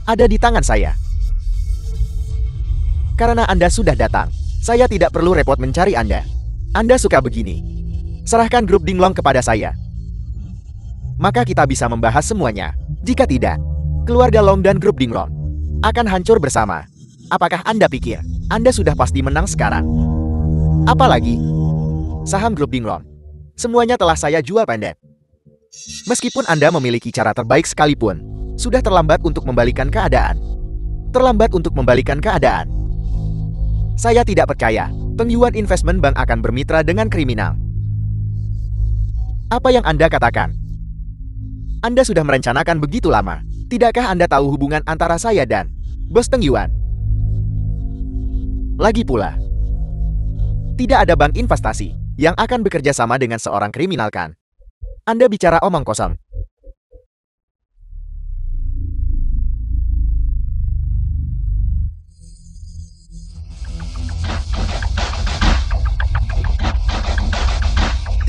ada di tangan saya. Karena Anda sudah datang. Saya tidak perlu repot mencari Anda. Anda suka begini. Serahkan grup Dinglong kepada saya. Maka kita bisa membahas semuanya. Jika tidak, keluarga Long dan grup Dinglong akan hancur bersama. Apakah Anda pikir Anda sudah pasti menang sekarang? Apalagi saham grup Dinglong, semuanya telah saya jual pendek. Meskipun Anda memiliki cara terbaik sekalipun, sudah terlambat untuk membalikan keadaan. Terlambat untuk membalikan keadaan. Saya tidak percaya Pengyuan Investment Bank akan bermitra dengan kriminal. Apa yang Anda katakan? Anda sudah merencanakan begitu lama. Tidakkah Anda tahu hubungan antara saya dan Bos Pengyuan? Lagi pula, tidak ada bank investasi yang akan bekerja sama dengan seorang kriminal, kan? Anda bicara omong kosong.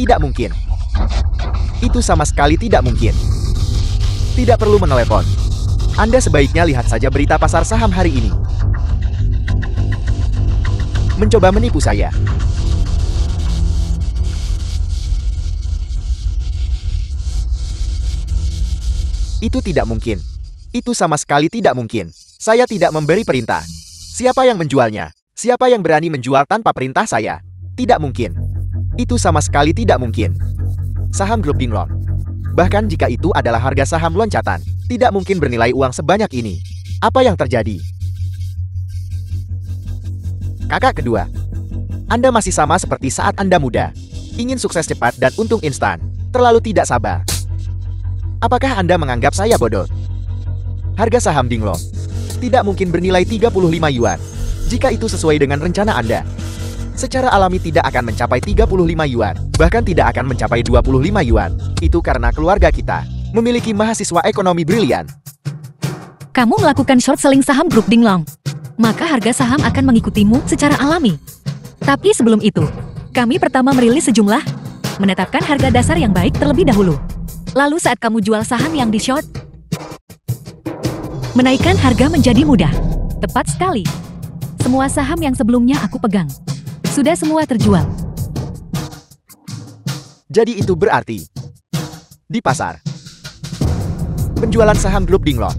Tidak mungkin. Itu sama sekali tidak mungkin. Tidak perlu menelepon. Anda sebaiknya lihat saja berita pasar saham hari ini. Mencoba menipu saya. Itu tidak mungkin. Itu sama sekali tidak mungkin. Saya tidak memberi perintah. Siapa yang menjualnya? Siapa yang berani menjual tanpa perintah saya? Tidak mungkin. Itu sama sekali tidak mungkin. Saham grup Dinglong, bahkan jika itu adalah harga saham loncatan, tidak mungkin bernilai uang sebanyak ini. Apa yang terjadi? Kakak kedua, Anda masih sama seperti saat Anda muda. Ingin sukses cepat dan untung instan. Terlalu tidak sabar. Apakah Anda menganggap saya bodoh? Harga saham Dinglong tidak mungkin bernilai 35 yuan. Jika itu sesuai dengan rencana Anda, secara alami tidak akan mencapai 35 yuan, bahkan tidak akan mencapai 25 yuan. Itu karena keluarga kita memiliki mahasiswa ekonomi brilian. Kamu melakukan short selling saham grup Dinglong, maka harga saham akan mengikutimu secara alami. Tapi sebelum itu, kami pertama merilis menetapkan harga dasar yang baik terlebih dahulu. Lalu saat kamu jual saham yang di short, menaikkan harga menjadi mudah. Tepat sekali. Semua saham yang sebelumnya aku pegang sudah semua terjual. Jadi itu berarti di pasar, penjualan saham grup Dinglong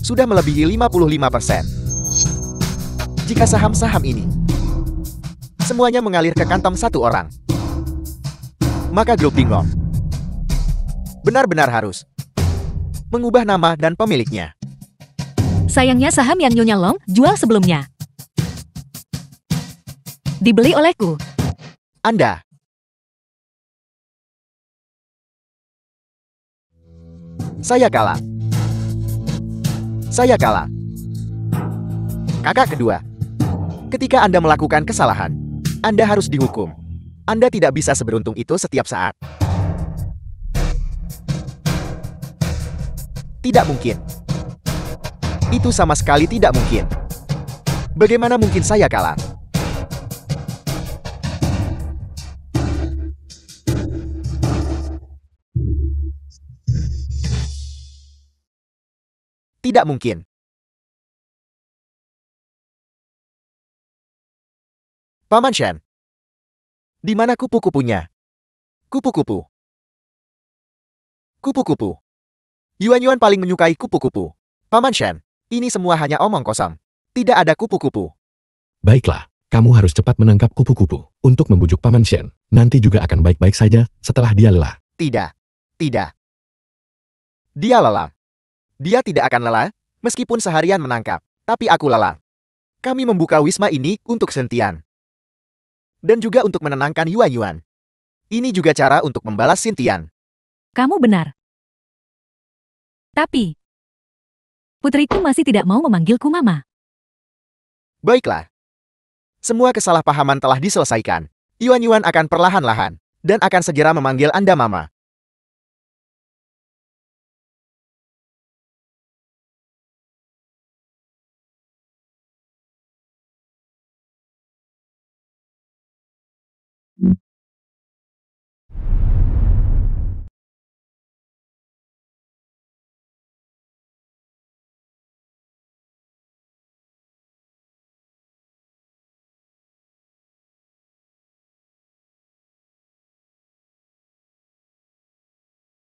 sudah melebihi 55%. Jika saham-saham ini semuanya mengalir ke kantong satu orang, maka grup Dinglong benar-benar harus mengubah nama dan pemiliknya. Sayangnya saham yang Nyonya Long jual sebelumnya dibeli olehku. Anda Saya kalah. Saya kalah. Kakak kedua, ketika Anda melakukan kesalahan, Anda harus dihukum. Anda tidak bisa seberuntung itu setiap saat. Tidak mungkin. Itu sama sekali tidak mungkin. Bagaimana mungkin saya kalah? Tidak mungkin. Paman Shen, di mana kupu-kupunya? Kupu-kupu. Kupu-kupu. Yuan-Yuan paling menyukai kupu-kupu. Paman Shen, ini semua hanya omong kosong. Tidak ada kupu-kupu. Baiklah, kamu harus cepat menangkap kupu-kupu untuk membujuk Paman Shen. Nanti juga akan baik-baik saja setelah dia lelah. Tidak. Tidak. Dia lelah. Dia tidak akan lelah, meskipun seharian menangkap. Tapi aku lelah. Kami membuka wisma ini untuk Sintian. Dan juga untuk menenangkan Yuan-Yuan. Ini juga cara untuk membalas Sintian. Kamu benar. Tapi, putriku masih tidak mau memanggilku Mama. Baiklah. Semua kesalahpahaman telah diselesaikan. Yuan-Yuan akan perlahan-lahan dan akan segera memanggil Anda Mama.